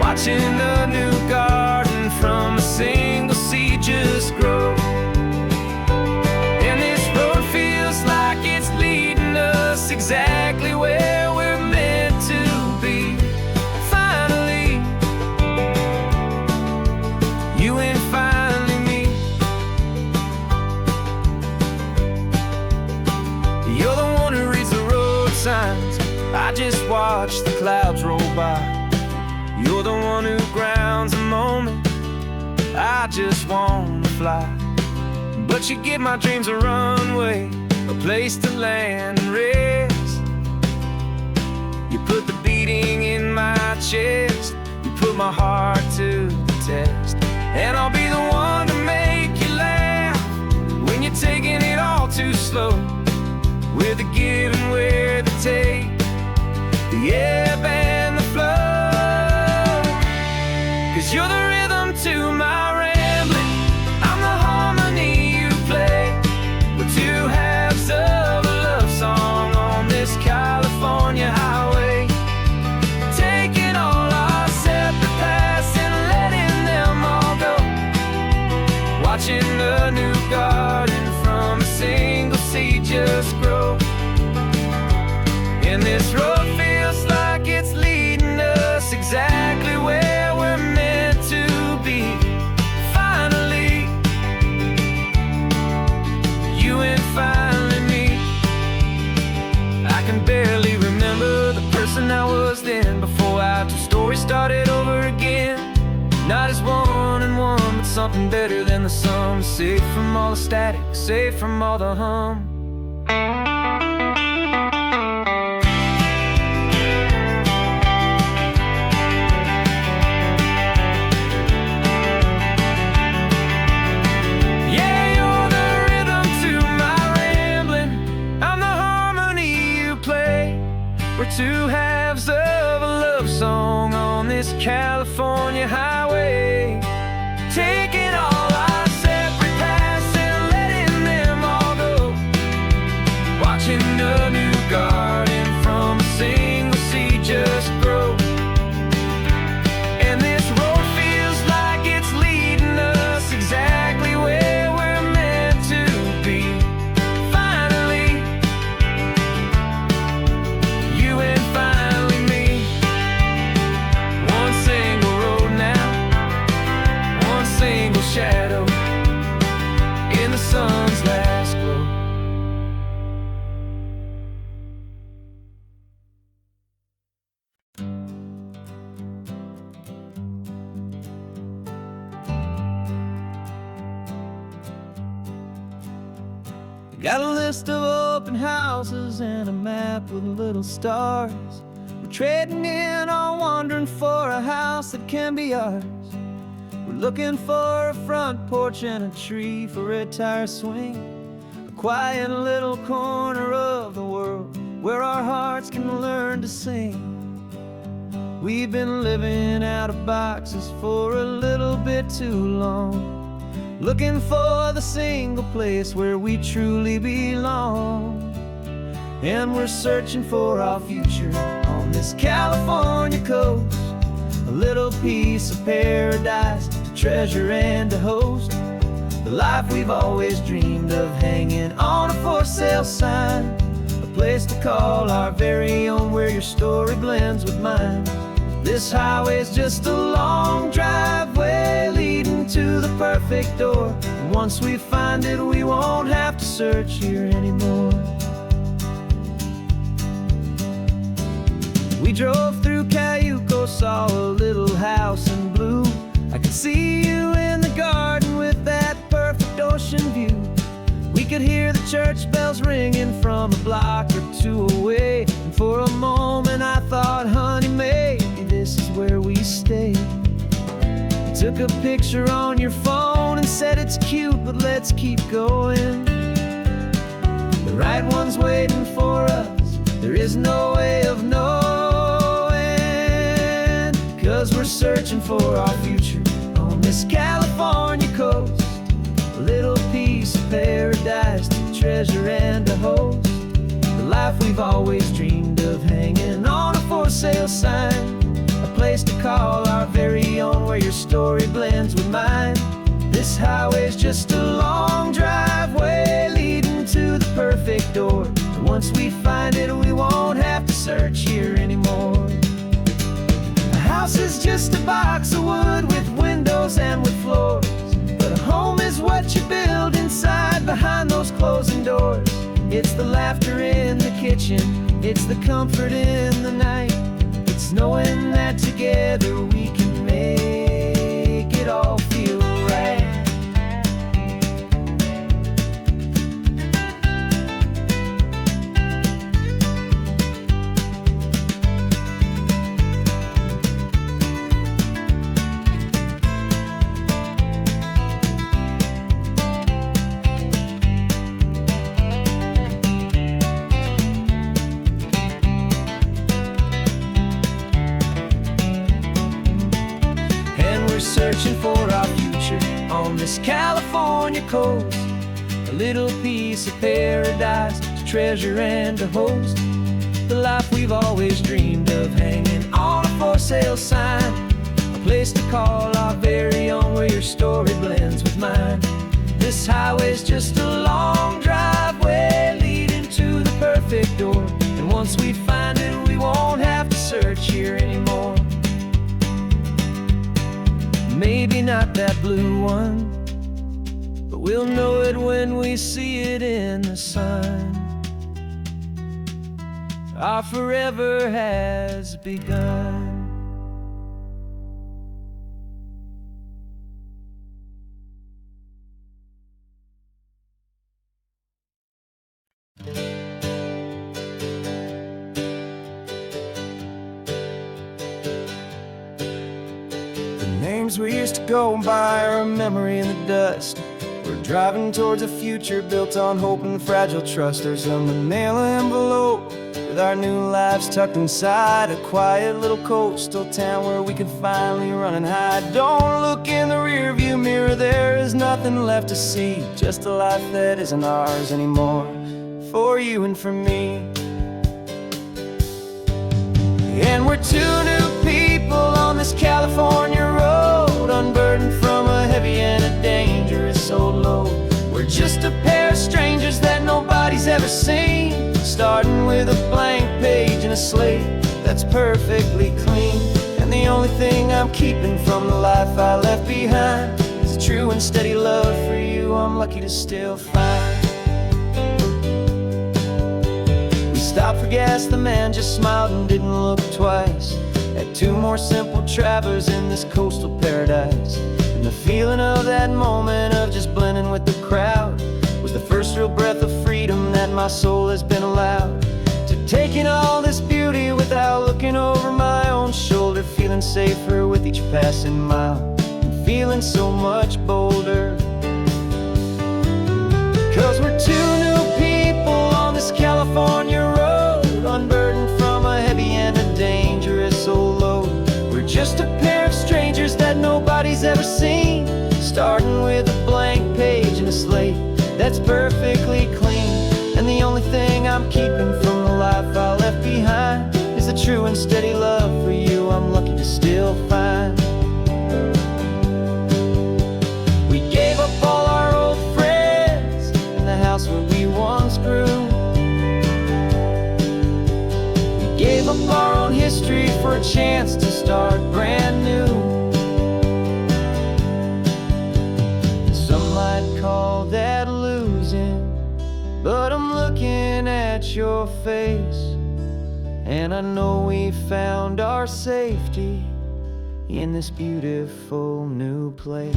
watching a new garden from a single seed just grow. And this road feels like it's leading us exactly where we're meant to be. Finally, you and finally me. You're the one who reads the road signs, I just watch the clouds roll by. You're the one who grounds the moment, I just wanna fly. But you give my dreams a runway, a place to land and rest. You put the beating in my chest, you put my heart to the test. And I'll be the one to make you laugh when you're taking it all too slow, with the give and with the take, the ebb and the flow. 'Cause you're the rhythm to my rambling, I'm the harmony you play. We're two halves of a love song on this California highway, taking all our separate paths and letting them all go, watching a new garden from a single seed just grow. And this road feels like it's leading us exactly where we're meant to be. Finally, you and finally me. I can barely remember the person I was then, before our two stories started over again. Not as one and one, but something better than the sum. Safe from all the static, safe from all the hum. We're two halves of a love song on this California highway, taking all our separate paths and letting them all go, watching a new garden from a single seed just grow. And this road feels like it's leading us Got a list of open houses and a map with little stars. We're trading in or wandering for a house that can be ours. We're looking for a front porch and a tree for a tire swing, a quiet little corner of the world where our hearts can learn to sing. We've been living out of boxes for a little bit too long, looking for the single place where we truly belong. And we're searching for our future on this California coast, a little piece of paradise to treasure and to host, the life we've always dreamed of hanging on a for sale sign, a place to call our very own where your story blends with mine. This highway's just a long driveway leading to the perfect door, and once we find it we won't have to search here anymore. We drove through Cayuco, saw a little house in blue. I could see you in the garden with that perfect ocean view. We could hear the church bells ringing from a block or two away, and for a moment I thought, honey, maybe this is where we stay. You took a picture on your phone and said it's cute, but let's keep going. The right one's waiting for us, there is no way of knowing, 'cause we're searching for our future on this California coast, a little piece of paradise to treasure and to host, the life we've always dreamed of hanging on a for sale sign, a place to call our very own where your story blends with mine. This highway's just a long driveway leading to the perfect door, and once we find it we won't have to search here anymore. A house is just a box of wood with windows and with floors, but a home is what you build inside behind those closing doors. It's the laughter in the kitchen, it's the comfort in the night, it's knowing that together we can make it all feel right. Searching for our future on this California coast, a little piece of paradise to treasure and to host, the life we've always dreamed of hanging on a for sale sign, a place to call our very own where your story blends with mine. This highway's just a long driveway leading to the perfect door, and once we find it we won't have to search here anymore. Maybe not that blue one, but we'll know it when we see it in the sun. Our forever has begun. Names we used to go by are a memory in the dust. We're driving towards a future built on hope and fragile trust. There's a manila envelope with our new lives tucked inside, a quiet little coastal town where we can finally run and hide. Don't look in the rearview mirror, there is nothing left to see, just a life that isn't ours anymore, for you and for me. And we're two new people on this California road, unburdened from a heavy and a dangerous old load. We're just a pair of strangers that nobody's ever seen, starting with a blank page and a slate that's perfectly clean. And the only thing I'm keeping from the life I left behind is a true and steady love for you I'm lucky to still find. We stopped for gas, the man just smiled and didn't look twice. Had two more simple travelers in this coastal paradise, and the feeling of that moment of just blending with the crowd was the first real breath of freedom my soul has been allowed to take in all this beauty without looking over my own shoulder, feeling safer with each passing mile, and feeling so much bolder. 'Cause we're two new people on this California road, unburdened from a heavy and a dangerous old load. We're just a pair of strangers that nobody's ever seen, starting with a blank page and a slate that's perfectly clean. And the only thing I'm keeping from the life I left behind is the true and steady love for you I'm lucky to still find. We gave up all our old friends in the house where we once grew. We gave up our own history for a chance to start brand new. Some might call that losing, but I'm looking at your face, and I know we found our safety in this beautiful new place.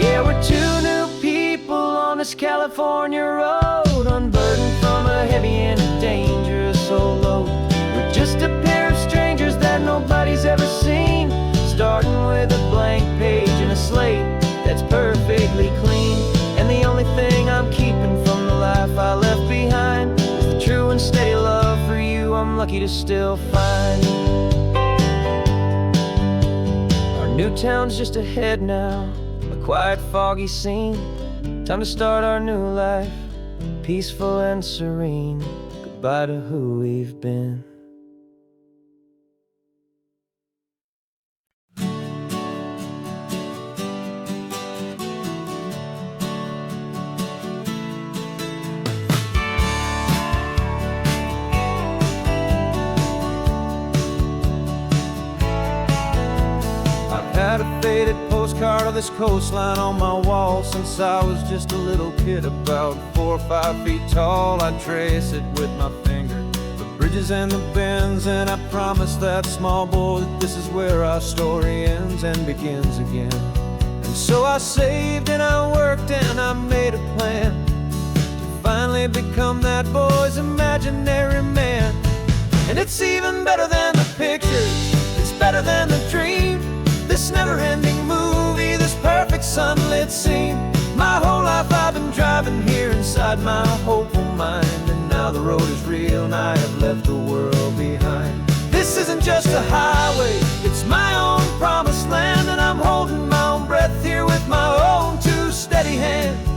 Yeah, we're two new people on this California road, unburdened from a heavy and a dangerous old load. We're just a pair of strangers that nobody's ever seen, starting with a blank page and a slate that's perfectly clean. And the only thing I'm keeping from the life I left behind is the true and steady love for you I'm lucky to still find. Our new town's just ahead now, a quiet, foggy scene. Time to start our new life, peaceful and serene. Goodbye to who we've been. Had a faded postcard of this coastline on my wall since I was just a little kid, about 4 or 5 feet tall. I trace it with my finger, the bridges and the bends, and I promise that small boy that this is where our story ends and begins again. And so I saved and I worked and I made a plan to finally become that boy's imaginary man. And it's even better than the pictures, it's better than the dream, this never-ending movie, this perfect sunlit scene. My whole life I've been driving here inside my hopeful mind, and now the road is real and I have left the world behind. This isn't just a highway, it's my own promised land, and I'm holding my own breath here with my own two steady hands.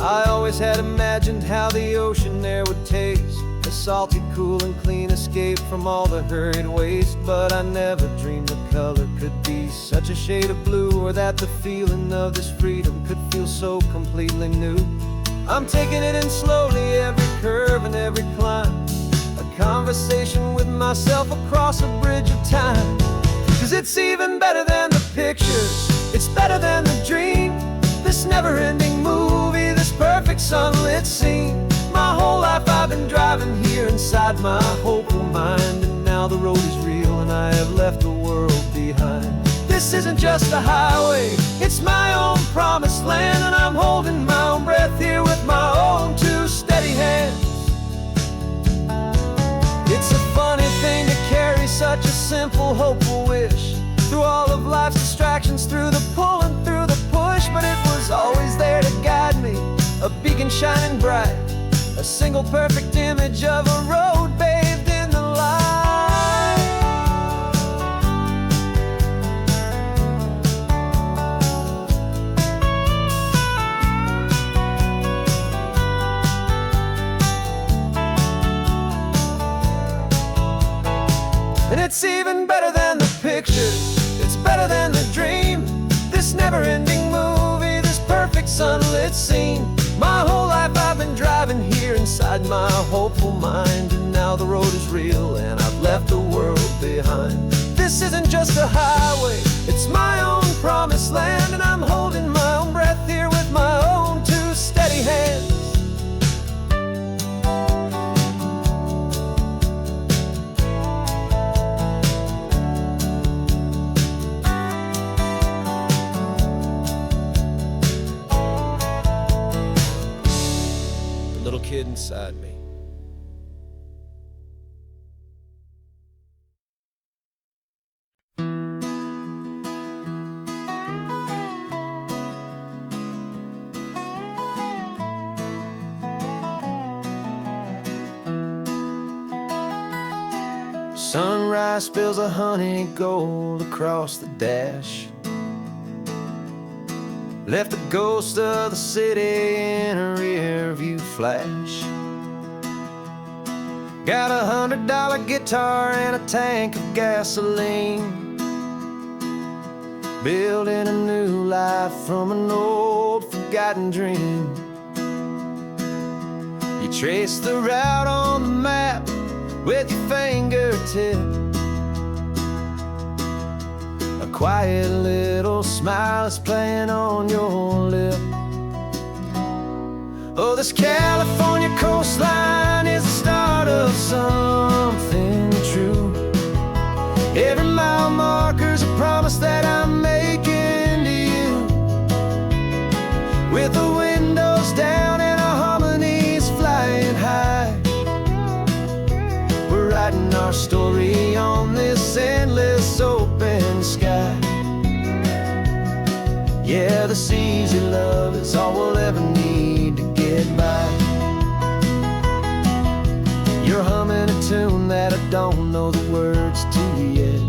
I always had imagined how the ocean there would taste, a salty, cool and clean escape from all the hurried waste. But I never dreamed the color could be such a shade of blue, or that the feeling of this freedom could feel so completely new. I'm taking it in slowly, every curve and every climb, a conversation with myself across a bridge of time. 'Cause it's even better than the pictures, it's better than the dream, this never-ending movie, this perfect sunlit scene. My whole life I've been driving here inside my hopeful mind, and now the road is real and I have left the world behind. This isn't just a highway, it's my own promised land, and I'm holding my own breath here with my own two steady hands. It's a funny thing to carry such a simple, hopeful wish through all of life's distractions, through the pull and through the push, but it was always there to guide me, a beacon shining bright, a single perfect image of a road bathed in the light. And it's even better than the pictures, it's better than the dream, this never-ending movie, this perfect sunlit scene. My whole life I've been driving here inside my hopeful mind, and now the road is real and I've left the world behind. this isn't just a highway, it's my own promised land, and I'm holding my own breath here with my own two steady hands. The little kid inside me. Sunrise spills a honey gold across the dash, left the ghost of the city in a rear view flash. Got $100 guitar and a tank of gasoline, building a new life from an old forgotten dream. You trace the route on the map with your fingertip, a quiet little smile is playing on your lip. Oh, this California coastline is the start of something true. Every mile marker's a promise that I'm making to you, with the windows down and our harmonies flying high. We're writing our story on this endless open sky. Yeah, this easy love is all we'll ever need to get by. You're humming a tune that I don't know the words to yet.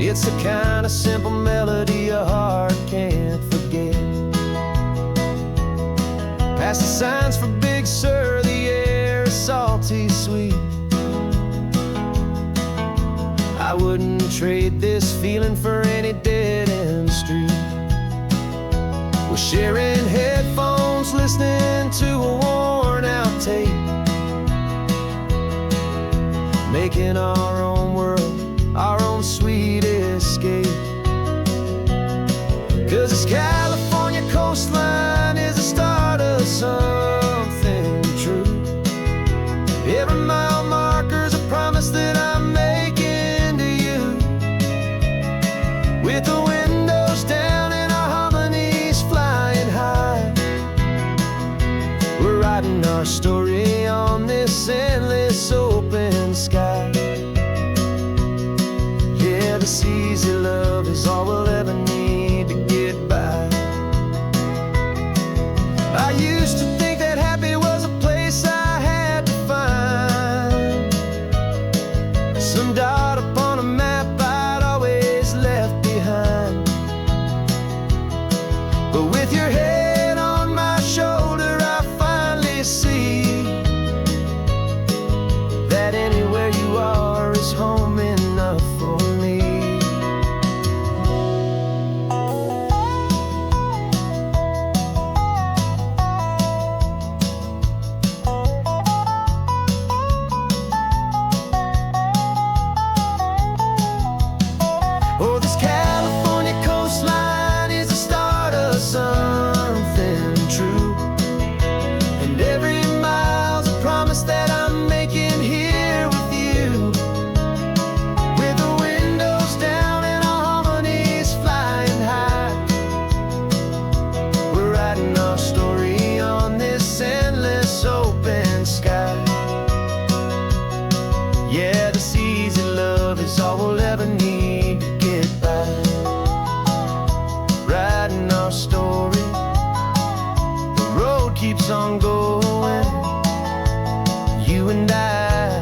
It's the kind of simple melody your heart can't forget. Past the signs for Big Sur, the air is salty sweet. I wouldn't trade this feeling for any dead-end street. We're sharing headphones, listening to a worn-out tape, making our own world, our own sweet escape. 'Cause this California coastline is the start of something true. Every mile marker's a promise that I'm making to you, with the windows down and our harmonies flying high. We're writing our story on this endless open sky. Yeah, this easy love is all we'll ever need to get by. I used to think that happy was a place I had to find, some dot upon a map I'd always left behind. But with your head on my shoulder, I finally see that anywhere you are is home enough for me. Oh, this California coastline is the start of something true, and every mile's a promise that I'm making here with you, with the windows down and our harmonies flying high. We're writing our story on this endless open sky. Yeah, this easy love is all we'll ever need to get by. Writing our story, the road keeps on going, you and I.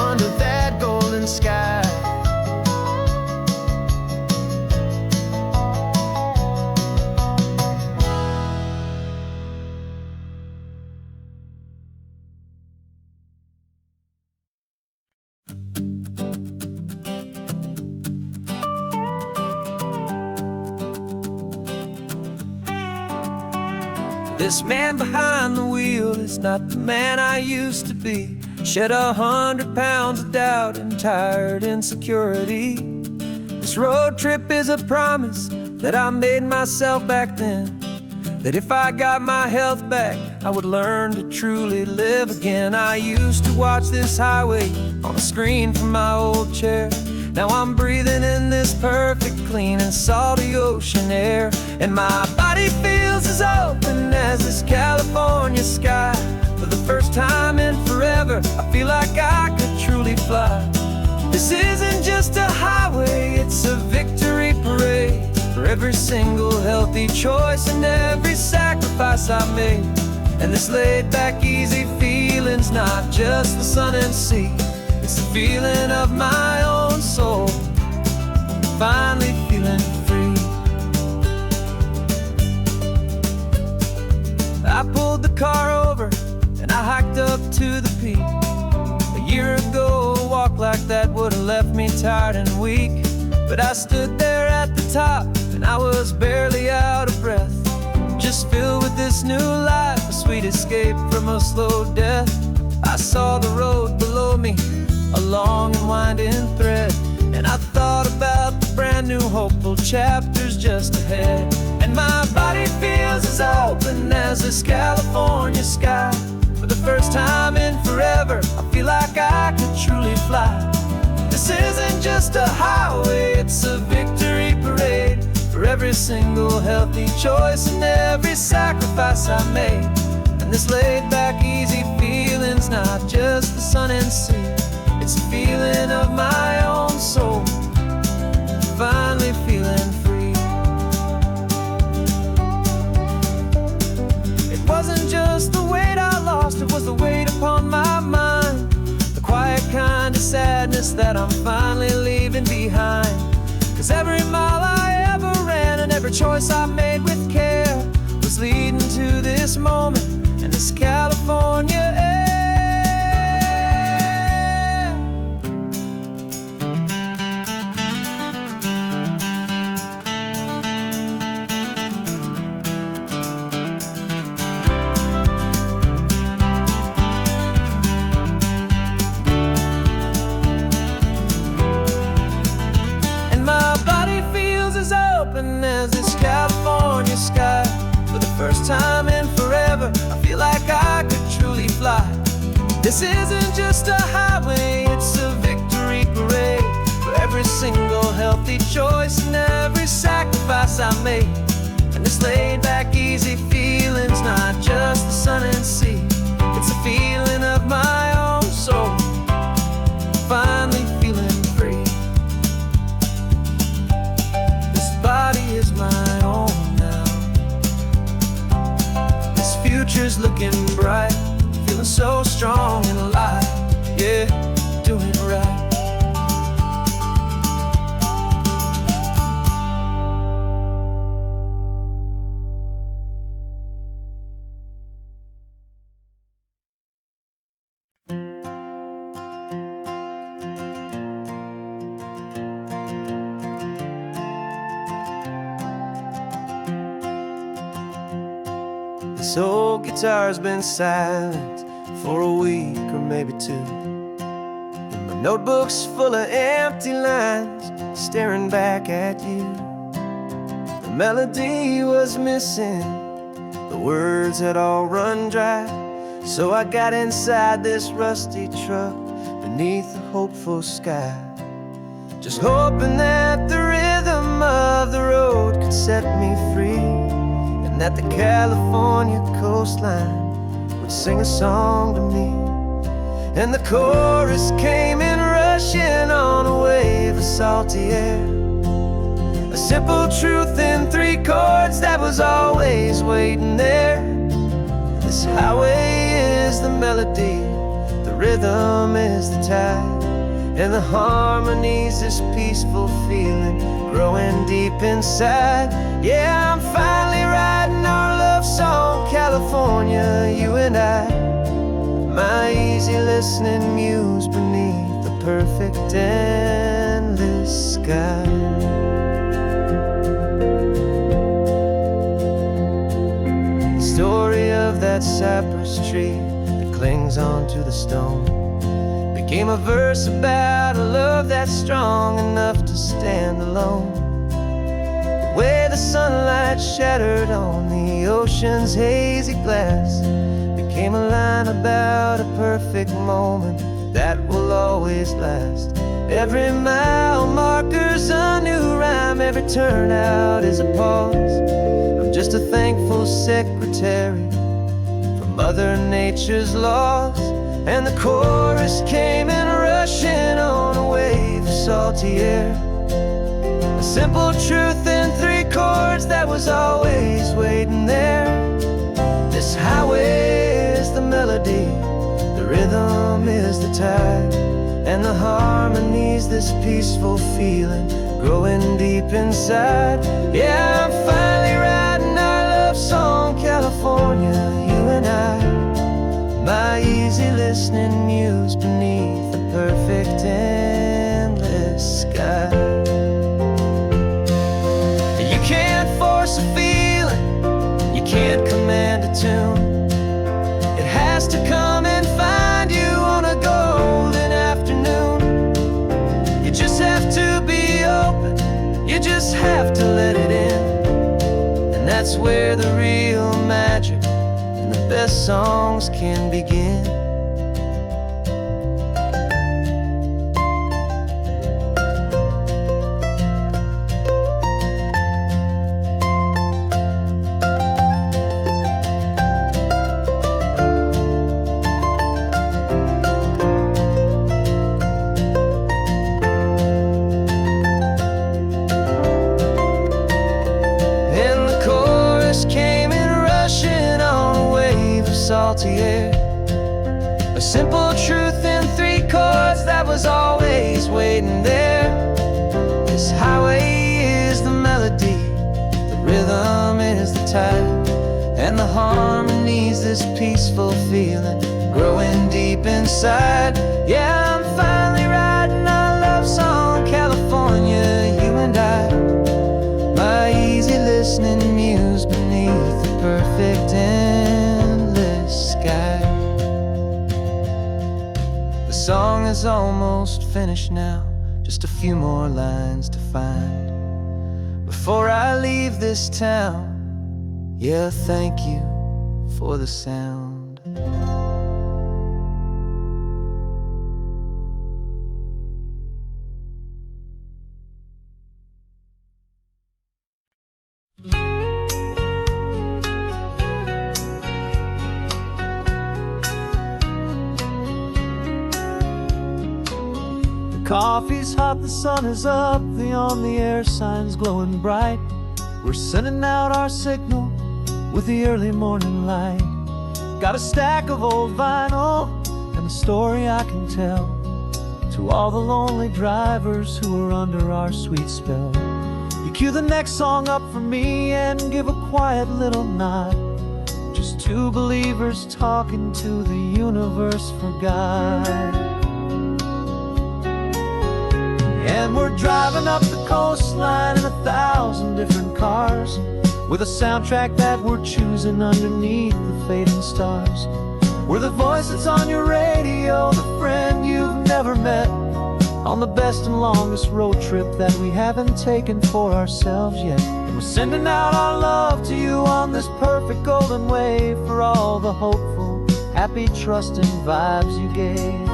Under that golden sky. This man behind the wheel is not the man I used to be. Shed 100 pounds of doubt and tired insecurity. This road trip is a promise that I made myself back then, that if I got my health back, I would learn to truly live again. I used to watch this highway on a screen from my old chair. Now I'm breathing in this perfect, clean and salty ocean air. And my body feels as open as this California sky. For the first time in forever, I feel like I could truly fly. This isn't just a highway, it's a victory parade. For every single healthy choice and every sacrifice I made. And this laid back easy feeling's not just the sun and sea, it's the feeling of my own soul, finally feeling free. I pulled the car over and I hiked up to the peak. A year ago, a walk like that would have left me tired and weak. But I stood there at the top and I was barely out of breath, just filled with this new life, a sweet escape from a slow death. I saw the road below me, a long and winding thread, and I thought about the brand new hopeful chapters just ahead. And my body feels as open as this California sky. For the first time in forever, I feel like I could truly fly. This isn't just a highway, it's a victory parade. For every single healthy choice and every sacrifice I made. And this laid back easy feeling's not just the sun and sea, it's a feeling of my own soul, finally feeling free. It wasn't just the weight I lost, it was the weight upon my mind. The quiet kind of sadness that I'm finally leaving behind. 'Cause every mile I ever ran and every choice I made with care was leading to this moment and this California air. As this California sky. For the first time in forever, I feel like I could truly fly. This isn't just a highway, it's a victory parade. For every single healthy choice and every sacrifice I made. And this laid back easy feeling's not just the sun and sea, it's a feeling of my own soul, finally feeling free. Body is my own now. This future's looking bright, feeling so strong and alive. Yeah, doing it right. This old guitar's been silent for a week or maybe two, and my notebook's full of empty lines staring back at you. The melody was missing, the words had all run dry. So I got inside this rusty truck beneath the hopeful sky, just hoping that the rhythm of the road could set me free, that the California coastline would sing a song to me. And the chorus came in rushing on a wave of salty air, a simple truth in 3 chords that was always waiting there. This highway is the melody, the rhythm is the tide, and the harmony's this peaceful feeling growing deep inside. Yeah, I'm finally writing our love song, California, you and I. My easy listening muse beneath the perfect endless sky. The story that cypress tree that clings onto the stone became a verse about a love that's strong enough to stand alone. The way the sunlight shattered on the ocean's hazy glass became a line about a perfect moment that will always last. Every mile marker's a new rhyme, every turnout is a pause. I'm just a thankful secretary for Mother Nature's laws. And the chorus came in rushing on a wave of salty air, a simple truth in 3 chords that was always waiting there. This highway is the melody, the rhythm is the tide, and the harmony's this peaceful feeling growing deep inside. Yeah, I'm finally writing our love song, California, you and I. My easy listening muse beneath the perfect endless sky. You can't force a feeling, you can't command a tune. It has to come and find you on a golden afternoon. You just have to be open, you just have to let it in. And that's where the real magic and the best songs can begin. Came in rushing on a wave of salty air, a simple truth in 3 chords that was always waiting there. This highway is the melody, the rhythm is the tide, and the harmony's this peaceful feeling growing deep inside. Yeah, I'm finally writing our love song, California, you and I. My easy listening muse beneath the perfect endless sky. The song is almost finished now, just a few more lines to find before I leave this town. Yeah, thank you for the sound. Coffee's hot, the sun is up, the on-the-air sign's glowing bright. We're sending out our signal with the early morning light. Got a stack of old vinyl and a story I can tell to all the lonely drivers who are under our sweet spell. You cue the next song up for me and give a quiet little nod. Just 2 believers talking to the universe for God. And we're driving up the coastline in 1,000 different cars, with a soundtrack that we're choosing underneath the fading stars. We're the voice that's on your radio, the friend you've never met, on the best and longest road trip that we haven't taken for ourselves yet. And we're sending out our love to you on this perfect golden wave for all the hopeful, happy, trusting vibes you gave.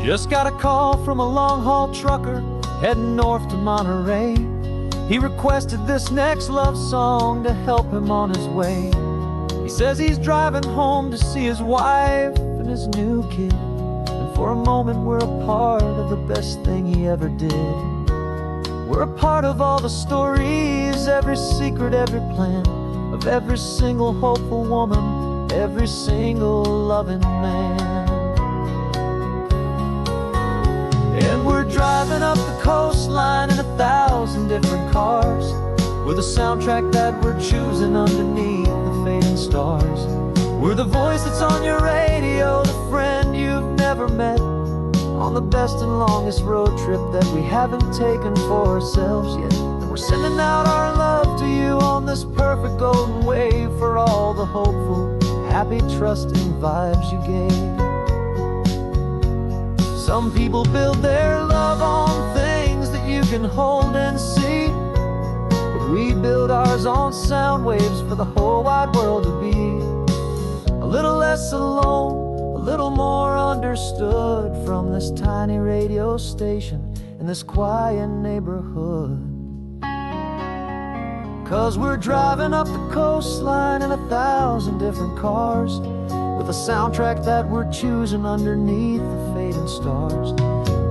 Just got a call from a long-haul trucker heading north to Monterey. He requested this next love song to help him on his way. He says he's driving home to see his wife and his new kid, and for a moment we're a part of the best thing he ever did. We're a part of all the stories, every secret, every plan, of every single hopeful woman, every single loving man. And we're driving up the coastline in 1,000 different cars, with a soundtrack that we're choosing underneath the fading stars. We're the voice that's on your radio, the friend you've never met, on the best and longest road trip that we haven't taken for ourselves yet. And we're sending out our love to you on this perfect golden wave for all the hopeful, happy, trusting vibes you gave. Some people build their love on things that you can hold and see, but we build ours on sound waves for the whole wide world to be a little less alone, a little more understood from this tiny radio station in this quiet neighborhood. 'Cause we're driving up the coastline in 1,000 different cars, with a soundtrack that we're choosing underneath the fading stars.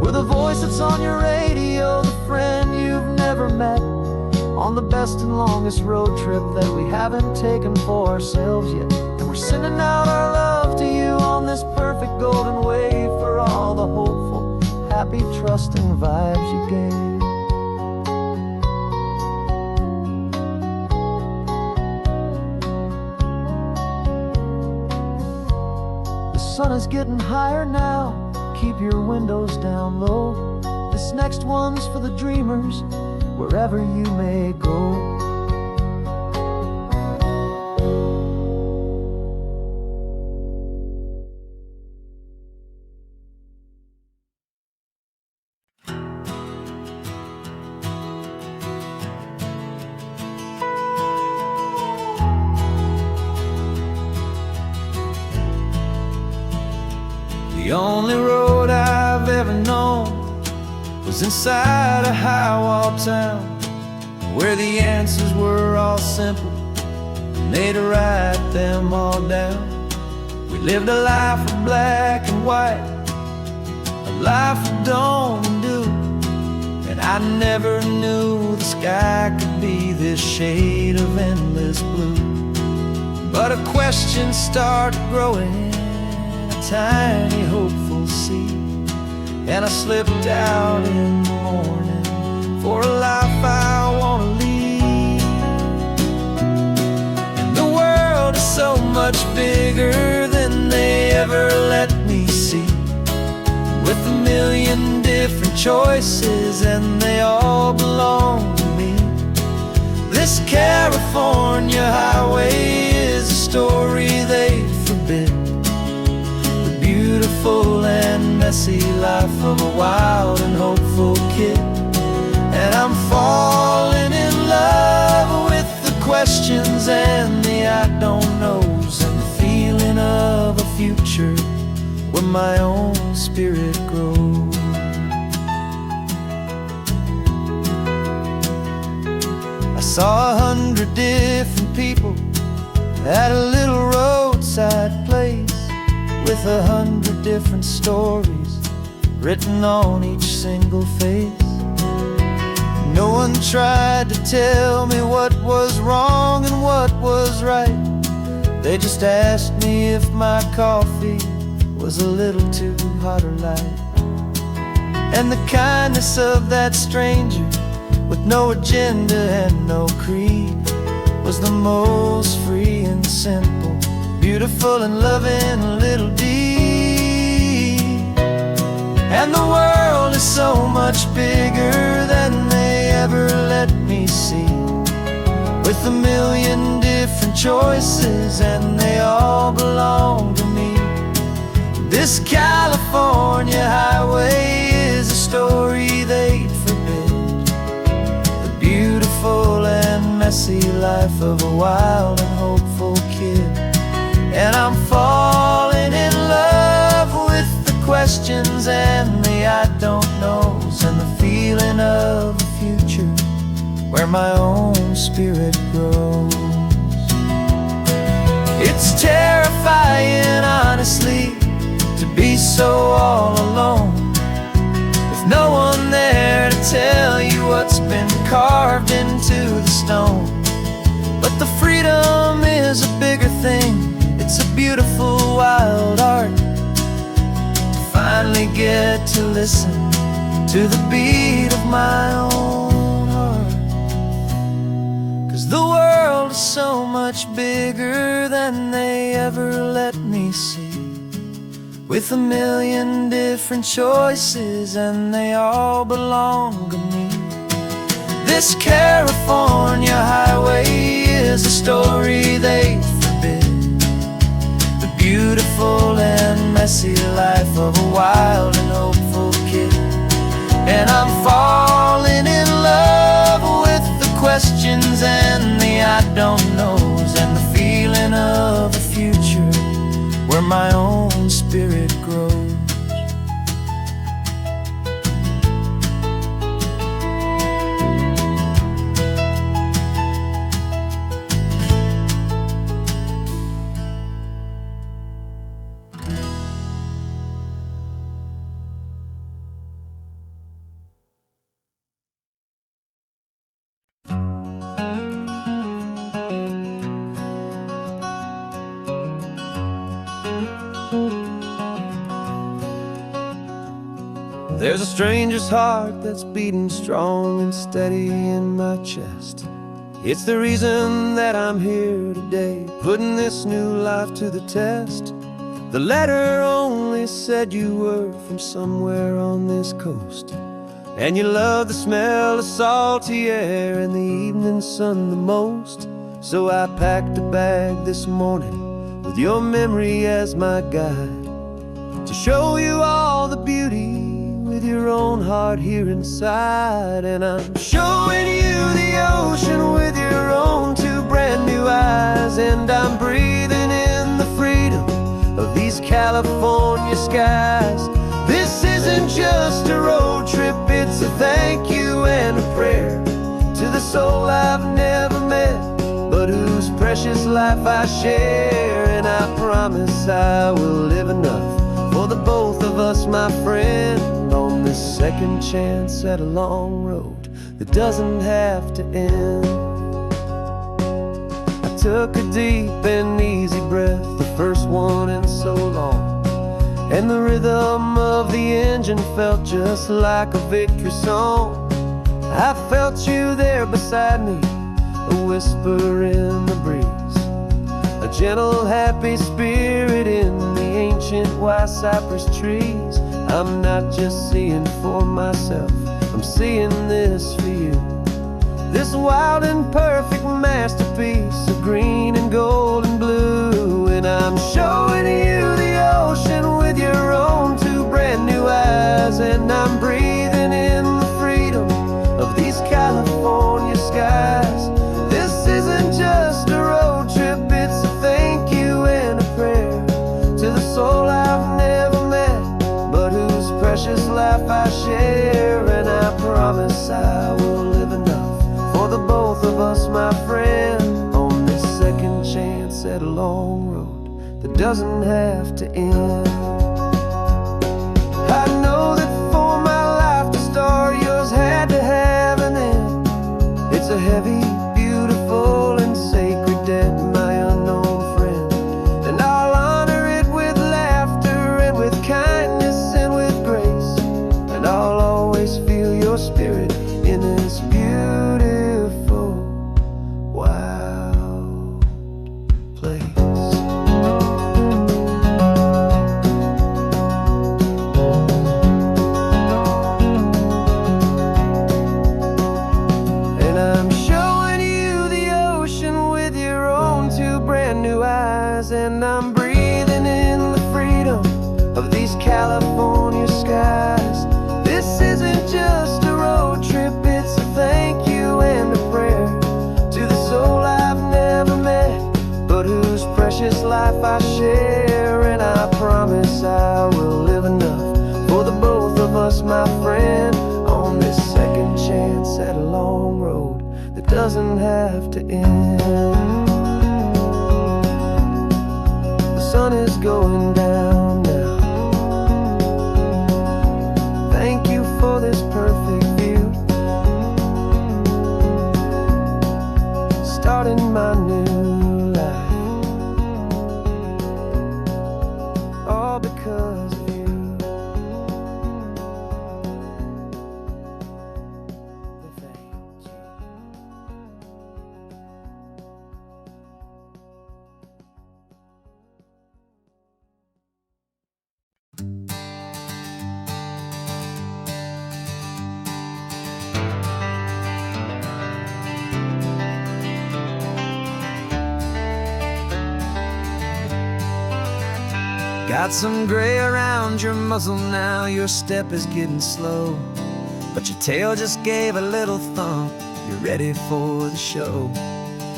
We're the voice that's on your radio, the friend you've never met, on the best and longest road trip that we haven't taken for ourselves yet. And we're sending out our love to you on this perfect golden wave for all the hopeful, happy, trusting vibes you gave. The sun is getting higher now, keep your windows down low. This next one's for the dreamers, wherever you may go. The only road I've ever known was inside a high-wall town, where the answers were all simple, and they'd write them all down. We lived a life of black and white, a life of dawn and dew, and I never knew the sky could be this shade of endless blue. But a question started growing, tiny hopeful seed, and I slipped out in the morning for a life I want to lead. And the world is so much bigger than they ever let me see, with a million different choices and they all belong to me. This California highway is a story they forbid, beautiful and messy life of a wild and hopeful kid. And I'm falling in love with the questions and the I don't knows, and the feeling of a future where my own spirit grows. I saw 100 different people at a little roadside place, with 100 different stories written on each single face. No one tried to tell me what was wrong and what was right. They just asked me if my coffee was a little too hot or light. And the kindness of that stranger, with no agenda and no creed, was the most free and simple, beautiful and loving little deed. And the world is so much bigger than they ever let me see, with a million different choices and they all belong to me. This California highway is a story they'd forbid, the beautiful and messy life of a wild and hopeful kid. And I'm falling in love with the questions and the I don't knows, and the feeling of a future where my own spirit grows. It's terrifying, honestly, to be so all alone, with no one there to tell you what's been carved into the stone. But the freedom is a bigger thing. It's a beautiful wild art to finally get to listen to the beat of my own heart. 'Cause the world is so much bigger than they ever let me see, with a million different choices, and they all belong to me. This California highway is a story they forbid, the beautiful and messy life of a wild and hopeful kid. And I'm falling in love with the questions and the I don't knows, and the feeling of a future where my own spirit grows. There's a stranger's heart that's beating strong and steady in my chest. It's the reason that I'm here today, putting this new life to the test. The letter only said you were from somewhere on this coast, and you love the smell of salty air and the evening sun the most. So I packed a bag this morning with your memory as my guide, to show you all the beauty with your own heart here inside. And I'm showing you the ocean with your own two brand new eyes, and I'm breathing in the freedom of these California skies. This isn't just a road trip, it's a thank you and a prayer to the soul I've never met, but whose precious life I share. And I promise I will live enough for the both of us, my friend, on this second chance at a long road that doesn't have to end. I took a deep and easy breath, the first one in so long, and the rhythm of the engine felt just like a victory song. I felt you there beside me, a whisper in the breeze, a gentle happy spirit in the ancient white cypress trees. I'm not just seeing for myself, I'm seeing this for you, this wild and perfect masterpiece of green and gold and blue. And I'm showing you the ocean with your own two brand new eyes, and I'm breathing in the freedom of these California skies. This isn't just a road trip, it's a thank you and a prayer to the soul I've never met, but whose precious life I share. And I promise I will live enough for the both of us, my friend, on this second chance at a long road that doesn't have to end. I know that for my life to start, yours had to have an end. It's a heavy, beautiful, and sacred debt, my unknown friend, and I'll honor it with laughter and with kindness and with grace, and I'll always feel your spirit in this beautiful, wild place. And I'm showing you the ocean with your own two brand new eyes, and I'm breathing in the freedom of these California skies. This isn't just a road trip, it's a thank you and a prayer to the soul I've never met, but whose precious life I share. And I promise I will live enough for the both of us, my friend, on this second chance at a long road that doesn't have to end. The sun is going down now, Got some gray around your muzzle now, your step is getting slow, but your tail just gave a little thump, you're ready for the show.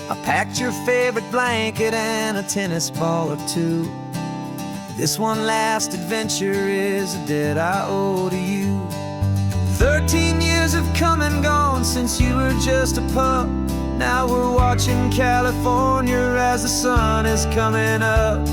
I packed your favorite blanket and a tennis ball or two. This one last adventure is a debt I owe to you. 13 years have come and gone since you were just a pup. Now we're watching California as the sun is coming up.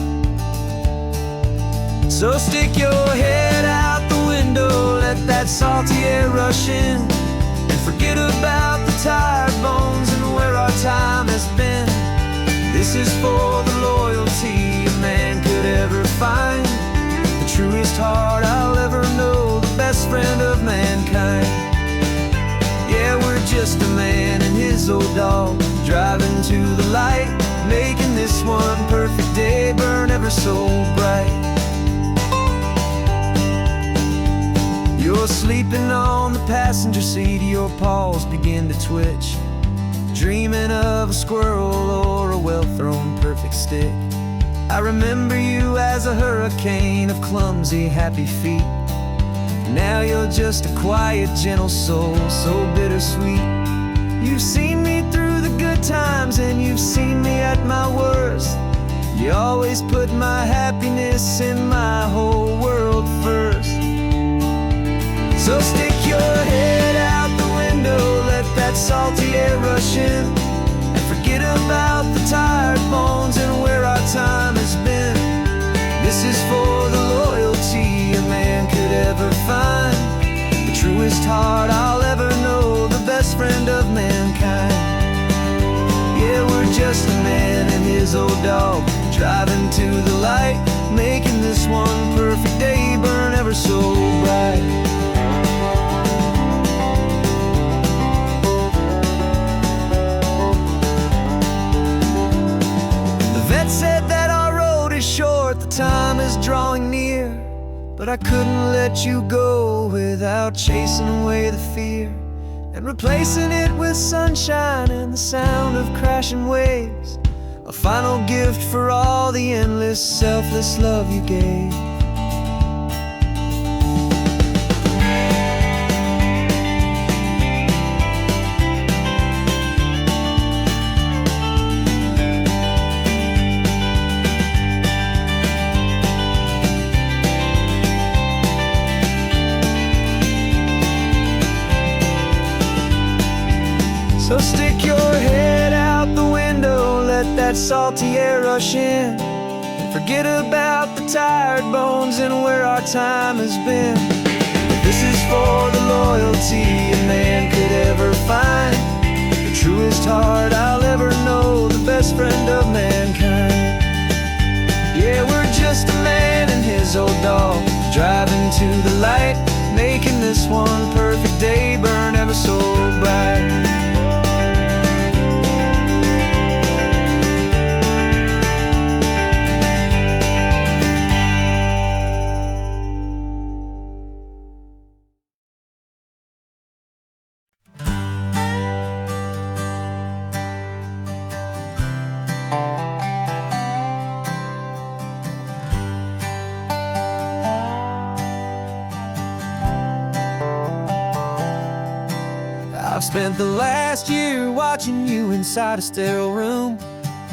So stick your head out the window, let that salty air rush in, and forget about the tired bones and where our time has been. This is for the loyalty a man could ever find, the truest heart I'll ever know, the best friend of mankind. Yeah, we're just a man and his old dog, driving to the light, making this one perfect day burn ever so bright. You're sleeping on the passenger seat, your paws begin to twitch, dreaming of a squirrel or a well-thrown perfect stick. I remember you as a hurricane of clumsy, happy feet. Now you're just a quiet, gentle soul, so bittersweet. You've seen me through the good times and you've seen me at my worst. You always put my happiness in my whole world first. So stick your head out the window, let that salty air rush in, and forget about the tired bones and where our time has been. This is for the loyalty a man could ever find, the truest heart I'll ever know, the best friend of mankind. Yeah, we're just a man and his old dog, driving to the light, making this one perfect day burn ever so bright. Said that our road is short, the time is drawing near, but I couldn't let you go without chasing away the fear and replacing it with sunshine and the sound of crashing waves, a final gift for all the endless, selfless love you gave. So stick your head out the window, let that salty air rush in, and forget about the tired bones and where our time has been. This is for the loyalty a man could ever find, the truest heart I'll ever know, the best friend of mankind. Yeah, we're just a man and his old dog, driving to the light, making this one perfect day burn ever so bright. I've spent the last year watching you inside a sterile room,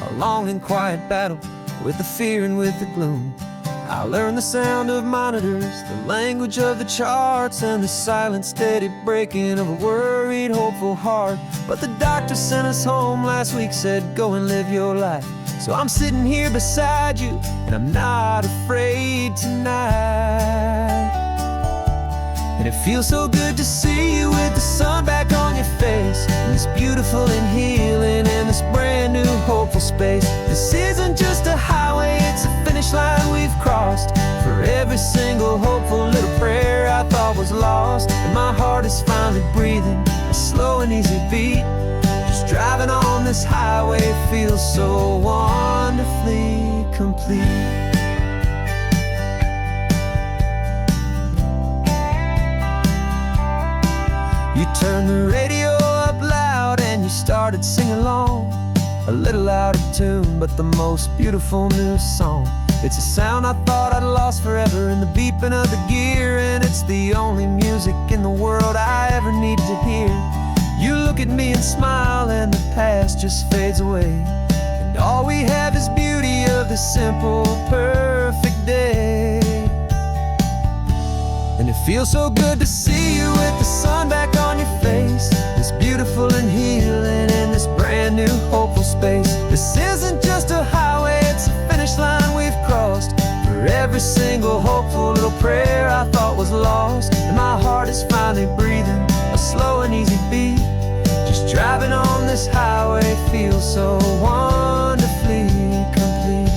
a long and quiet battle with the fear and with the gloom. I learned the sound of monitors, the language of the charts, and the silent, steady breaking of a worried, hopeful heart. But the doctor sent us home last week, said go and live your life. So I'm sitting here beside you, and I'm not afraid tonight. And it feels so good to see you with the sun back on your face, and this beautiful and healing in this brand new hopeful space. This isn't just a highway, it's a finish line we've crossed. For every single hopeful little prayer I thought was lost, and my heart is finally breathing a slow and easy beat. Just driving on this highway feels so wonderfully complete. You turned the radio up loud and you started singing along, a little out of tune, but the most beautiful new song. It's a sound I thought I'd lost forever in the beeping of the gear, and it's the only music in the world I ever need to hear. You look at me and smile, and the past just fades away, and all we have is beauty of this simple, perfect day. And it feels so good to see you with the sun back on your face. It's beautiful and healing in this brand new hopeful space. This isn't just a highway, it's a finish line we've crossed. For every single hopeful little prayer I thought was lost, and my heart is finally breathing a slow and easy beat. Just driving on this highway feels so wonderfully complete.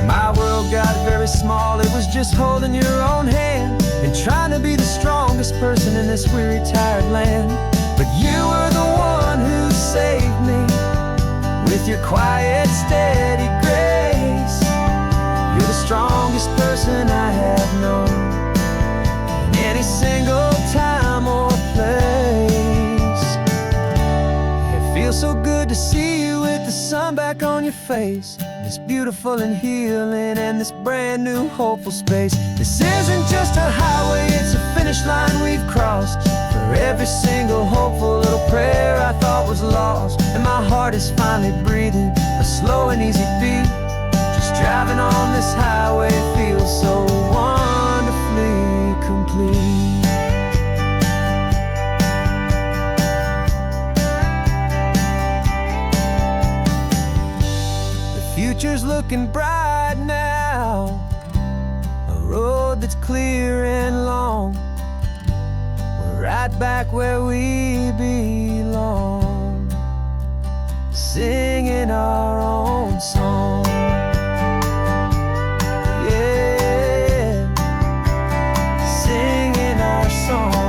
My world got very small, it was just holding your own hand and trying to be the strongest person in this weary, tired land. But you were the one who saved me with your quiet, steady grace. You're the strongest person I have known in any single time or place. It feels so good to see you with the sun back on your face. It's beautiful and healing and this brand new hopeful space. This isn't just a highway, it's a finish line we've crossed. For every single hopeful little prayer I thought was lost, and my heart is finally breathing a slow and easy beat. Just driving on this highway feels so wonderfully complete. Future's looking bright now, a road that's clear and long. We're right back where we belong, singing our own song. Yeah, singing our song.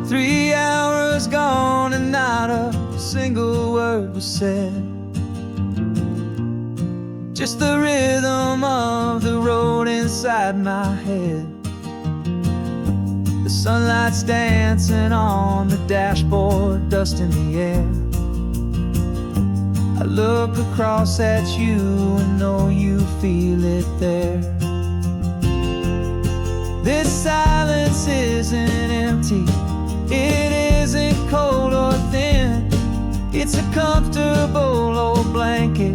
3 hours gone and not a single word was said. Just the rhythm of the road inside my head. The sunlight's dancing on the dashboard, dust in the air. I look across at you and know you feel it there. This silence isn't empty, it isn't cold or thin. It's a comfortable old blanket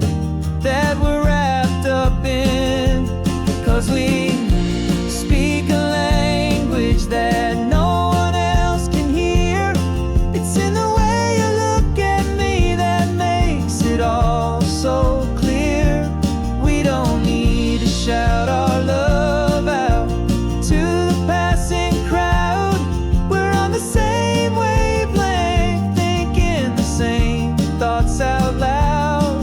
that we're wrapped up in. 'Cause we speak a language that no one else can hear. It's in the way you look at me that makes it all so clear. We don't need to shout our love out to the passing crowd. We're on the same wavelength, thinking the same thoughts out loud.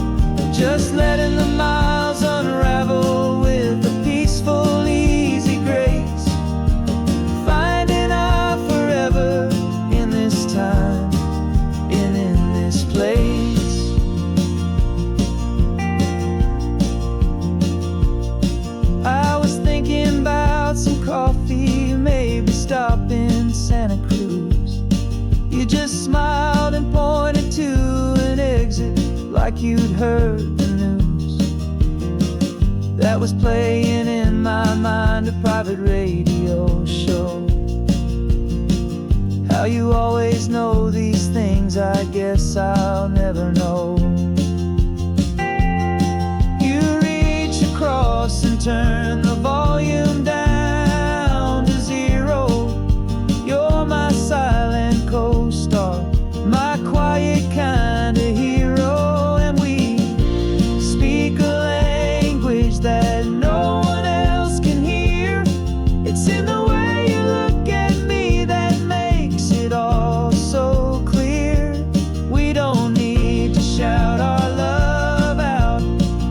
Just letting the miles unravel with a peaceful, easy grace. Finding our forever in this time and in this place. I was thinking about some coffee, maybe stop in Santa Cruz. You just smiled and pointed to an exit like you'd heard the news. That was playing in my mind, a private radio show. How you always know these things, I guess I'll never know. You reach across and turn the volume down to 0. You're my silent co-star, my quiet kind of hero. And we speak a language that no one else can hear. It's in the way you look at me that makes it all so clear. We don't need to shout our love out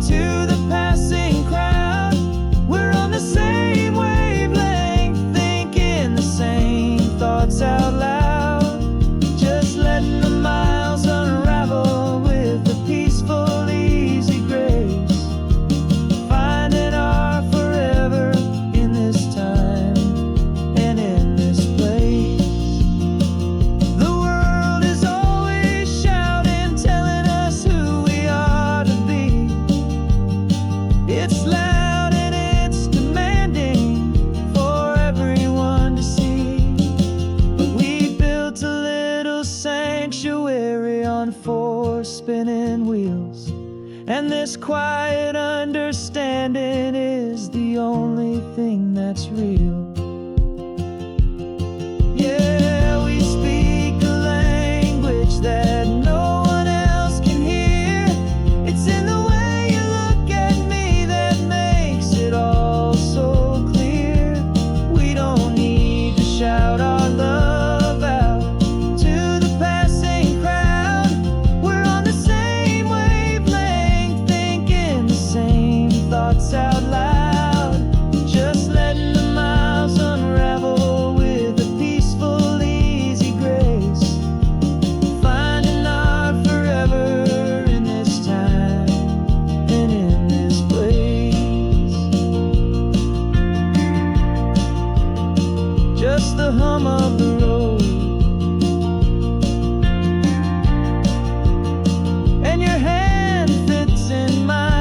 to the passing crowd. We're and four spinning wheels. And this quiet understanding is the only thing that's real. Yeah, we speak a language that no one else can hear. It's in the way you look at me that makes it all so clear. We don't need to shout our love out to the passing crowd. We're on the same wavelength, thinking the same thoughts out loud. Just letting the miles unravel with a peaceful, easy grace. Finding our forever in this time and in this place. Just the hum of the road and your hand fits in mine.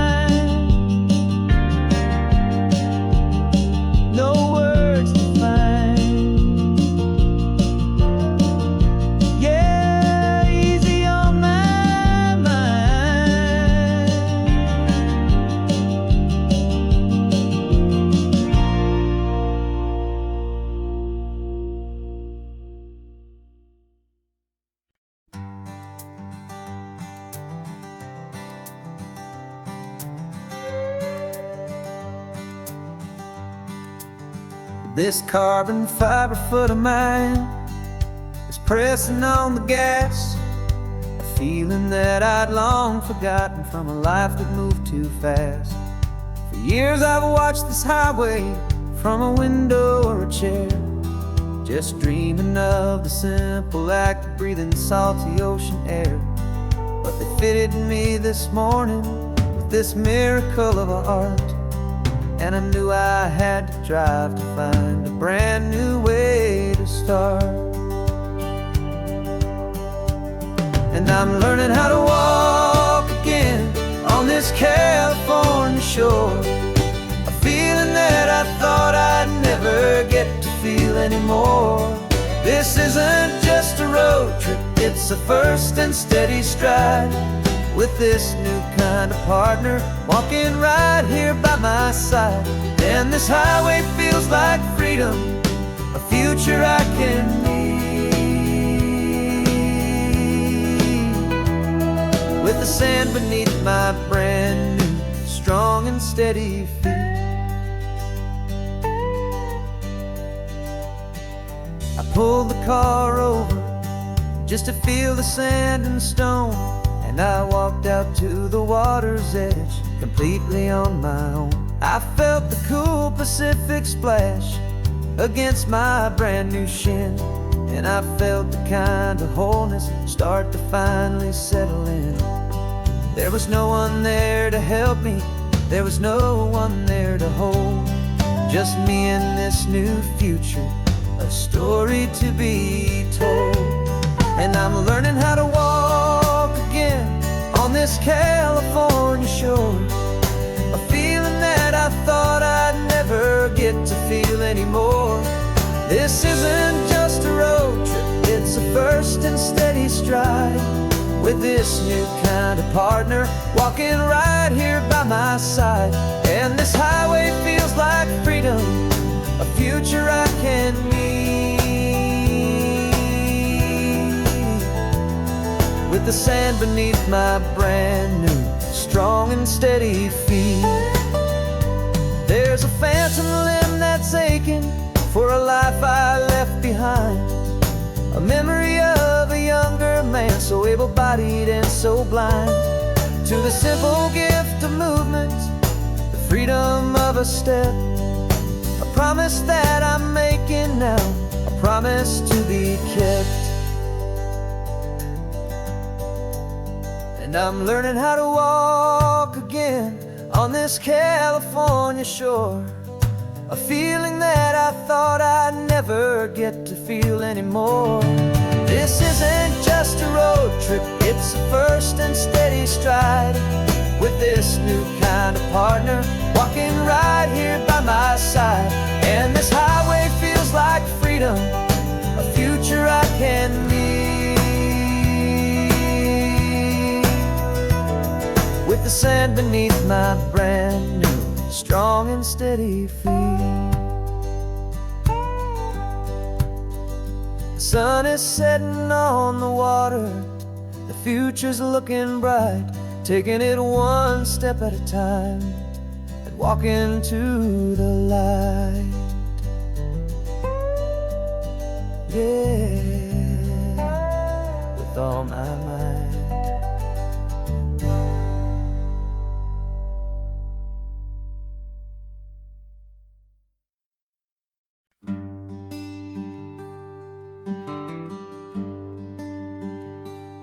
No words to find. Yeah, easy on my mind. This carbon fiber foot of mine is pressing on the gas, a feeling that I'd long forgotten from a life that moved too fast. For years I've watched this highway from a window or a chair, just dreaming of the simple act of breathing salty ocean air. But they fitted me this morning with this miracle of art, and I knew I had to drive to find a brand new way to start. And I'm learning how to walk again on this California shore, a feeling that I thought I'd never get to feel anymore. This isn't just a road trip, it's a first and steady stride, with this new kind of partner walking right here by my side. And this highway feels like freedom, a future I can need, with the sand beneath my brand new strong and steady feet. I pulled the car over just to feel the sand and stone, and I walked out to the water's edge, completely on my own. I felt the cool Pacific splash against my brand new shin, and I felt the kind of wholeness start to finally settle in. There was no one there to help me, there was no one there to hold, just me and this new future, a story to be told. And I'm learning how to walk again on this California shore, a feeling that I thought I'd never get to feel anymore. This isn't just a road trip, it's a first and steady stride, with this new kind of partner walking right here by my side. And this highway feels like freedom, a future I can need, with the sand beneath my brand new strong and steady feet. There's a phantom limb that's aching for a life I left behind, a memory of a younger man, so able-bodied and so blind, to the simple gift of movement, the freedom of a step, a promise that I'm making now, a promise to be kept. And I'm learning how to walk again on this California shore, a feeling that I thought I'd never get to feel anymore. This isn't just a road trip, it's a first and steady stride, with this new kind of partner walking right here by my side. And this highway feels like freedom, a future I can need, the sand beneath my brand new, strong and steady feet. The sun is setting on the water, the future's looking bright, taking it one step at a time and walking to the light. Yeah, with all my might.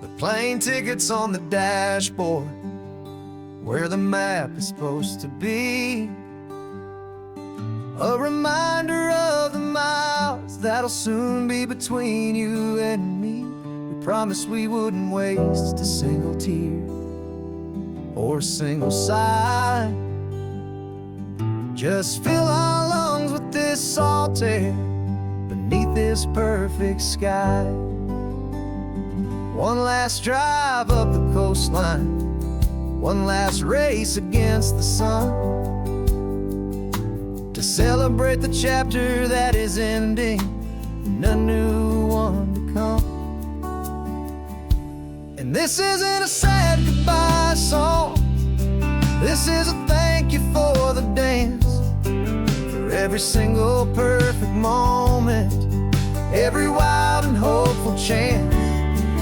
The plane tickets on the dashboard, where the map is supposed to be. A reminder of the miles that'll soon be between you and me. We promised we wouldn't waste a single tear or a single sigh. Just fill our lungs with this salt air beneath this perfect sky. One last drive up the coastline, one last race against the sun, to celebrate the chapter that is ending and a new one to come. And this isn't a sad goodbye song, this is a thank you for the dance, for every single perfect moment, every wild and hopeful chance.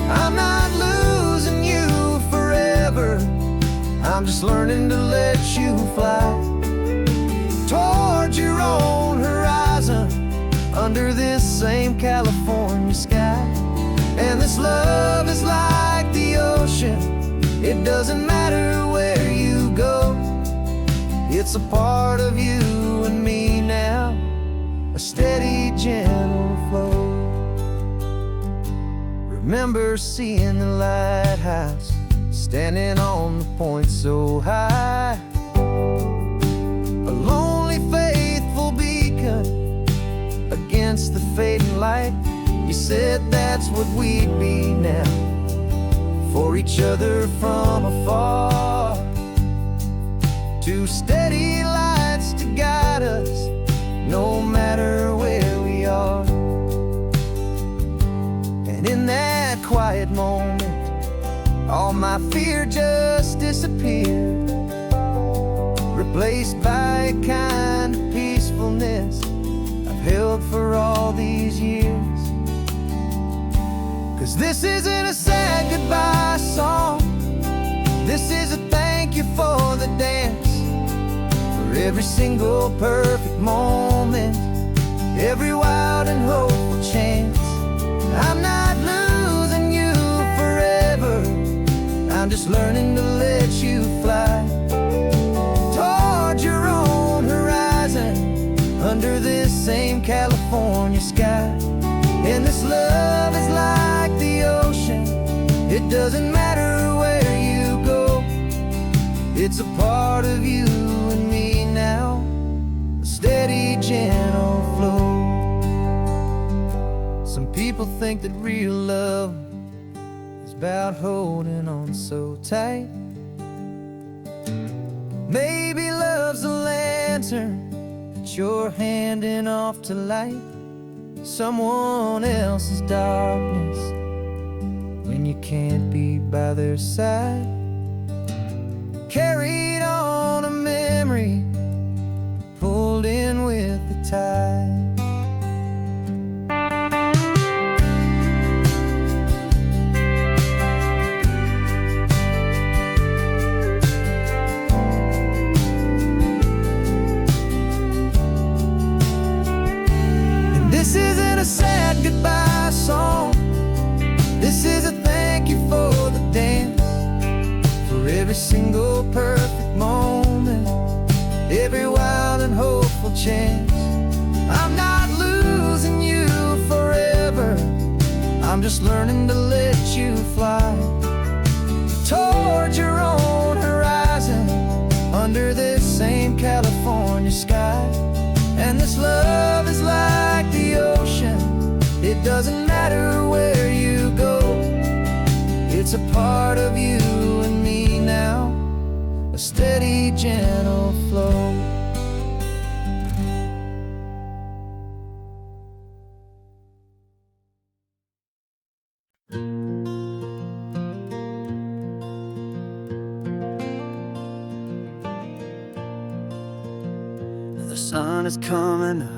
I'm not losing you forever, I'm just learning to let you fly towards your own horizon, under this same California sky. And this love is like the ocean, it doesn't matter where you go, it's a part of you and me now, a steady, gentle flow. Remember seeing the lighthouse, standing on the point so high, a lonely, faithful beacon against the fading light. You said that's what we'd be now, for each other from afar. Two steady lights to guide us, no matter where we are. And in that quiet moment, all my fear just disappeared, replaced by a kind of peacefulness I've held for all these years. 'Cause this isn't a sad goodbye song, this is a thank you for the dance, for every single perfect moment, every wild and hopeful chance. I'm not losing you forever, I'm just learning to let you fly towards your own horizon, under this same California sky. And this love is like the ocean, it doesn't matter where you go, it's a part of you and me now, a steady, gentle flow. Some people think that real love is about holding on so tight. Maybe love's a lantern that you're handing off to light someone else's darkness when you can't be by their side. Carried on a memory, pulled in with the tide. This isn't a sad goodbye song, this is a thank you for the dance, for every single perfect moment, every wild and hopeful chance. I'm not losing you forever, I'm just learning to let you fly towards your own horizon, under this same California sky. And this love is like the ocean, it doesn't matter where you go, it's a part of you and me now, steady, gentle flow. The sun is coming up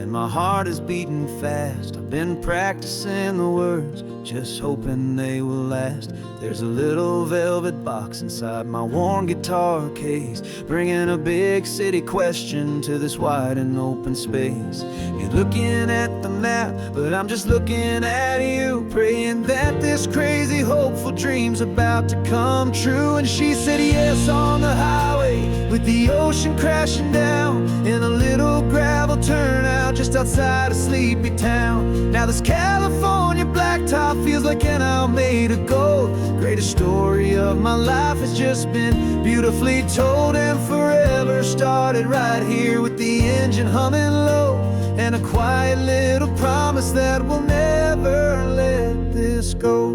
and my heart is beating fast. I've been practicing the words, just hoping they will last. There's a little velvet box inside my worn guitar case, bringing a big city question to this wide and open space. You're looking at the map, but I'm just looking at you, praying that this crazy hopeful dream's about to come true. And she said yes on the highway, with the ocean crashing down in a little gravel turnout just outside a sleepy town. Now this California blacktop feels like an isle made of gold. Greatest story of my life has just been beautifully told, and forever started right here with the engine humming low, and a quiet little promise that we'll never let this go.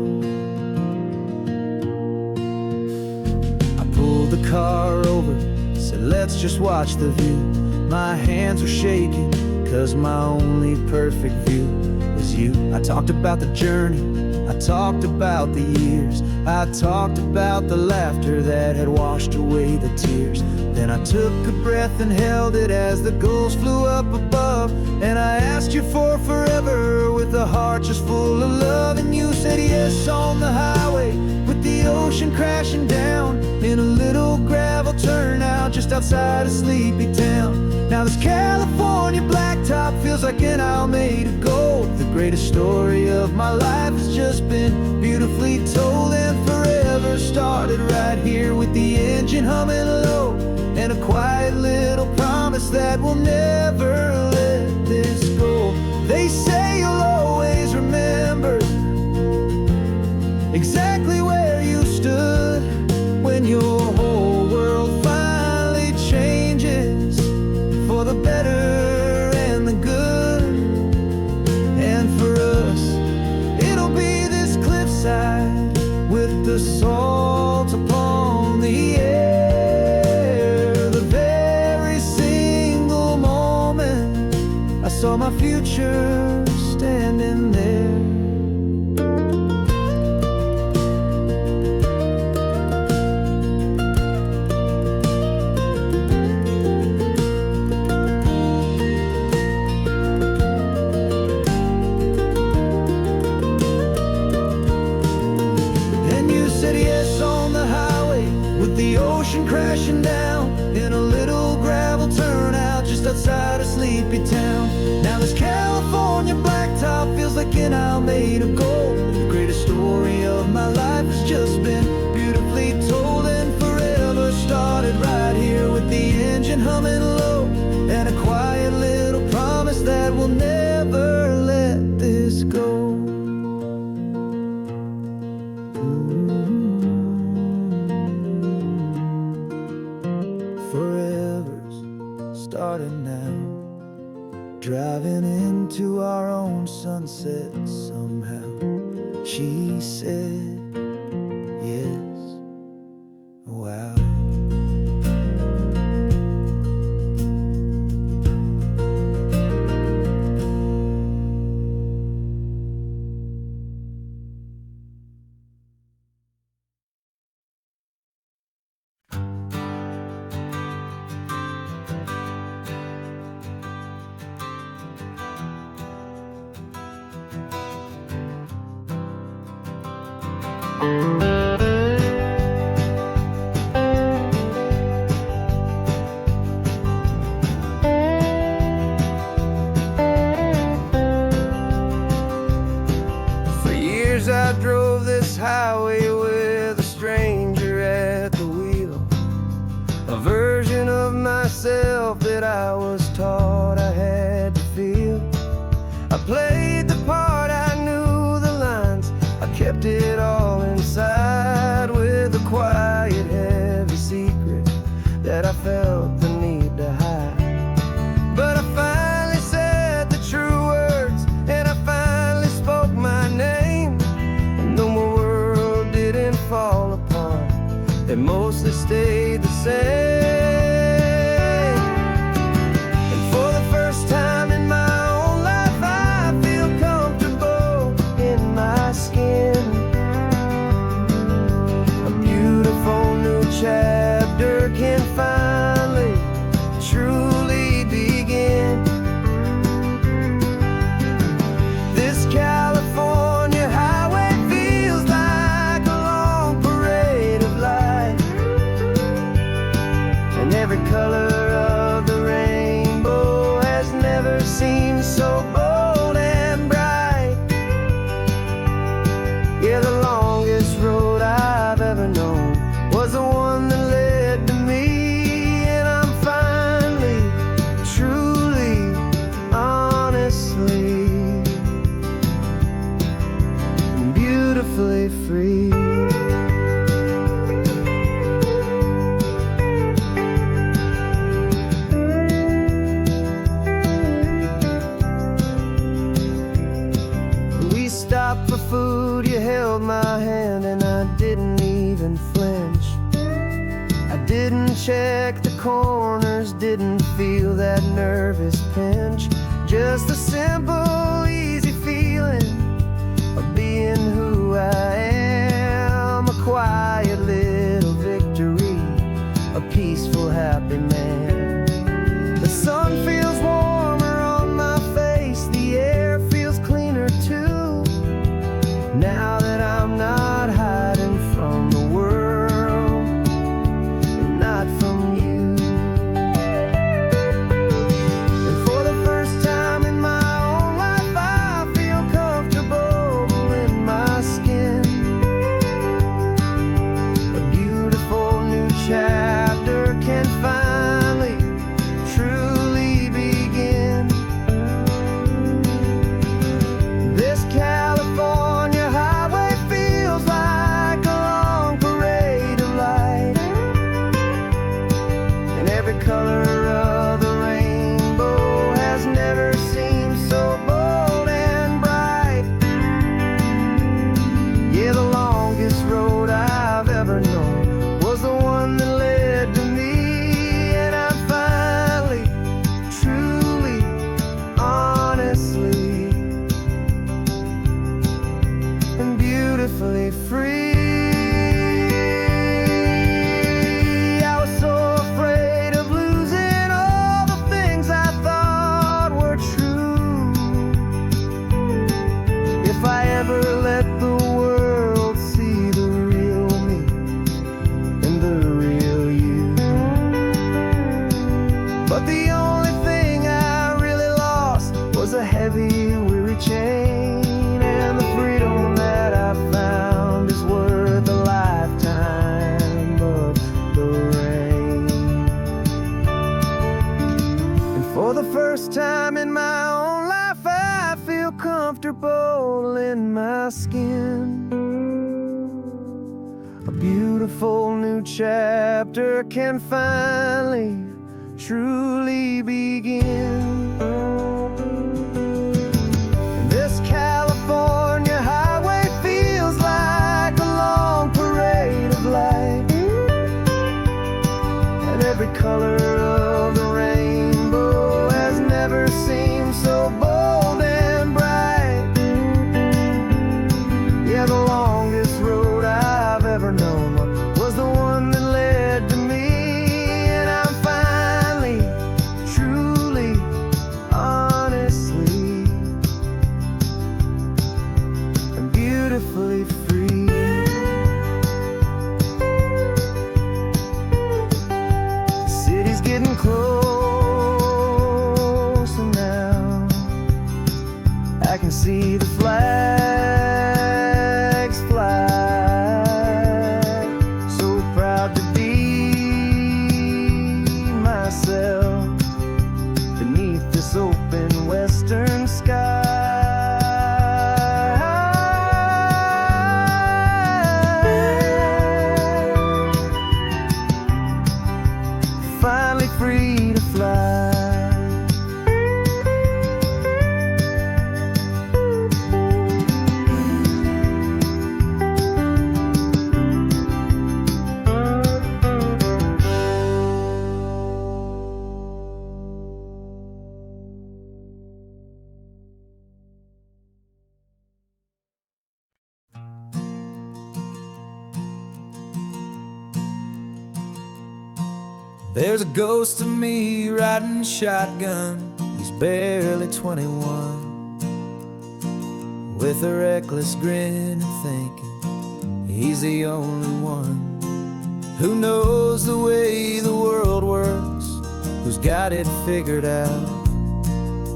I pulled the car over, said let's just watch the view. My hands were shaking, cause my only perfect view was you. I talked about the journey, I talked about the years, I talked about the laughter that had washed away the tears. Then I took a breath and held it as the gulls flew up above, and I asked you for forever with a heart just full of love. And you said yes on the highway, with the ocean crashing down in a little gravel turnout just outside a sleepy town. Now this California blacktop feels like an isle made of gold. The greatest story of my life has just been beautifully told, and forever started right here with the engine humming low, and a quiet little promise that we'll never let this go. They say you'll always remember exactly where you stood when your whole world finally changes for the better and the good. And for us, it'll be this cliffside with the salt upon the air. The very single moment I saw my future standing there. Crashing down in a little gravel turnout just outside a sleepy town. Now this California blacktop feels like an isle made of gold. The greatest story of my life has just been beautifully told, and forever started right here with the engine humming low, and a quiet little promise that we'll never let this go. Starting now, driving into our own sunset somehow. She said yes, wow. For years I drove this highway with a stranger at the wheel, a version of myself that I was taught I had to feel. I played the part, I knew the lines, I kept it all inside with a quiet, heavy secret that I felt the need to hide. But I finally said the true words, and I finally spoke my name, and though my world didn't fall apart, it mostly stayed the say. And for the first time in my own life, I feel comfortable in my skin. A beautiful new chapter can finally truly begin. This California highway feels like a long parade of light, and every color of the rainbow has never seemed so bold and bright. Yeah, the longest road I've ever known was the one that led to me, and I'm finally, truly, honestly, beautifully free. We stopped for food, you held my hand, and I didn't even flinch. I didn't check the corners, didn't feel that nervous pinch. Just a simple, easy feeling of being who I am. A quiet little victory, a peaceful, happy man. The sun feels warmer on my face, the air feels cleaner too, now that I'm not hiding from the world and not from you. And for the first time in my own life, I feel comfortable in my skin. A beautiful new chapter can finally truly begin. This California highway feels like a long parade of light, and every color of the rainbow has never seemed so bold and bright. Yeah, the longest road I've ever known was the one that led to me, and I'm finally, truly, honestly, and beautifully free. I was so afraid of losing all the things I thought were true. If I ever let the world see the real me and the real you. But the only thing I really lost was a heavy, weary chain, and the freedom that I found is worth a lifetime of the rain. And for the first time in my own life, I feel comfortable in my skin. A beautiful new chapter can finally, truly begin. This California highway feels like a long parade of light, and every color of the rainbow has never seemed so bold and bright. Yeah, the longest road I've ever known was the one that led to me, and I'm finally, truly, honestly, and beautifully free. The city's getting closer now. I can see the flags fly. So proud to be myself beneath this open western sky. There's a ghost of me riding shotgun. He's barely 21, with a reckless grin and thinking he's the only one who knows the way the world works, who's got it figured out.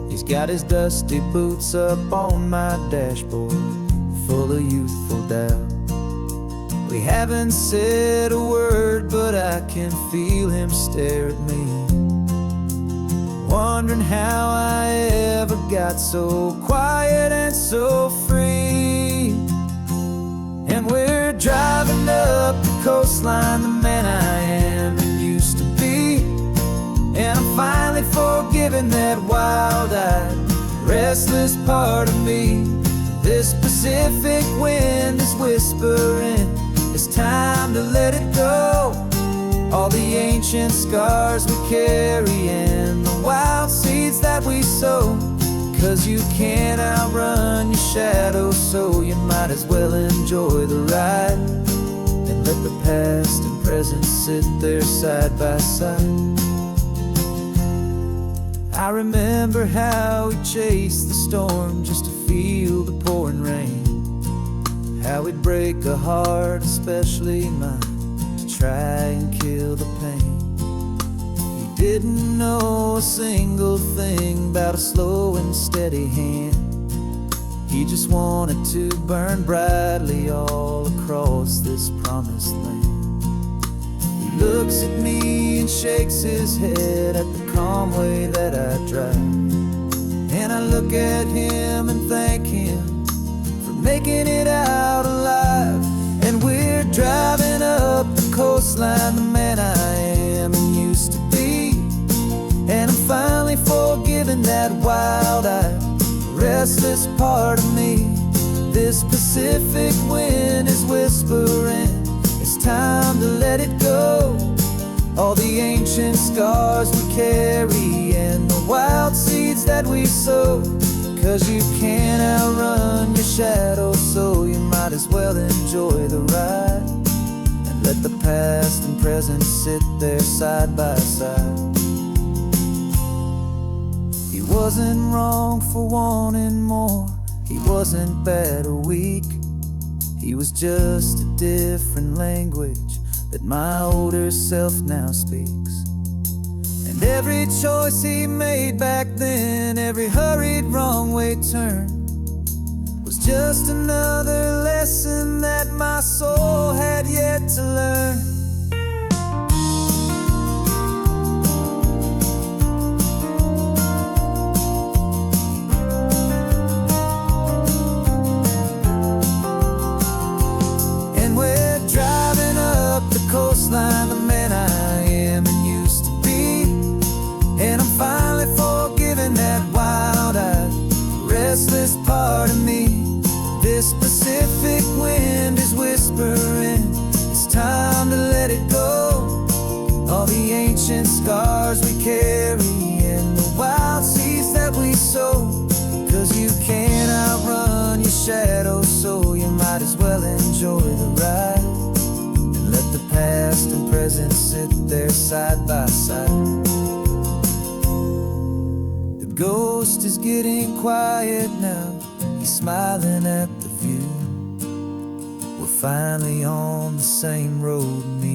He's got his dusty boots up on my dashboard, full of youthful doubt. We haven't said a word, but I can feel him stare at me, wondering how I ever got so quiet and so free. And we're driving up the coastline, the man I am and used to be. And I'm finally forgiving that wild-eyed, restless part of me. This Pacific wind is whispering, it's time to let it go. All the ancient scars we carry and the wild seeds that we sow. 'Cause you can't outrun your shadow, so you might as well enjoy the ride and let the past and present sit there side by side. I remember how we chased the storm just to feel the pouring rain, how we'd break a heart, especially mine, to try and kill the pain. He didn't know a single thing about a slow and steady hand. He just wanted to burn brightly all across this promised land. He looks at me and shakes his head at the calm way that I drive, and I look at him and thank him for making it out alive. And we're driving up the coastline, the man I am and used to be. And I'm finally forgiving that wild-eyed, restless part of me. This Pacific wind is whispering, it's time to let it go. All the ancient scars we carry and the wild seeds that we sow. 'Cause you can't outrun your shadow, so you might as well enjoy the ride and let the past and present sit there side by side. He wasn't wrong for wanting more, he wasn't bad or weak. He was just a different language that my older self now speaks. And every choice he made back then, every hurried wrong way turn, was just another lesson that my soul had yet to learn. And we're driving up the coastline, the man I am and used to be. And I'm finally forgiving that wild-eyed, restless part of me. This Pacific wind is whispering, it's time to let it go. All the ancient scars we carry and the wild seeds that we sow. 'Cause you can't outrun your shadow, so you might as well enjoy the ride and let the past and present sit there side by side. The ghost is getting quiet now, he's smiling at the view. We're finally on the same road, me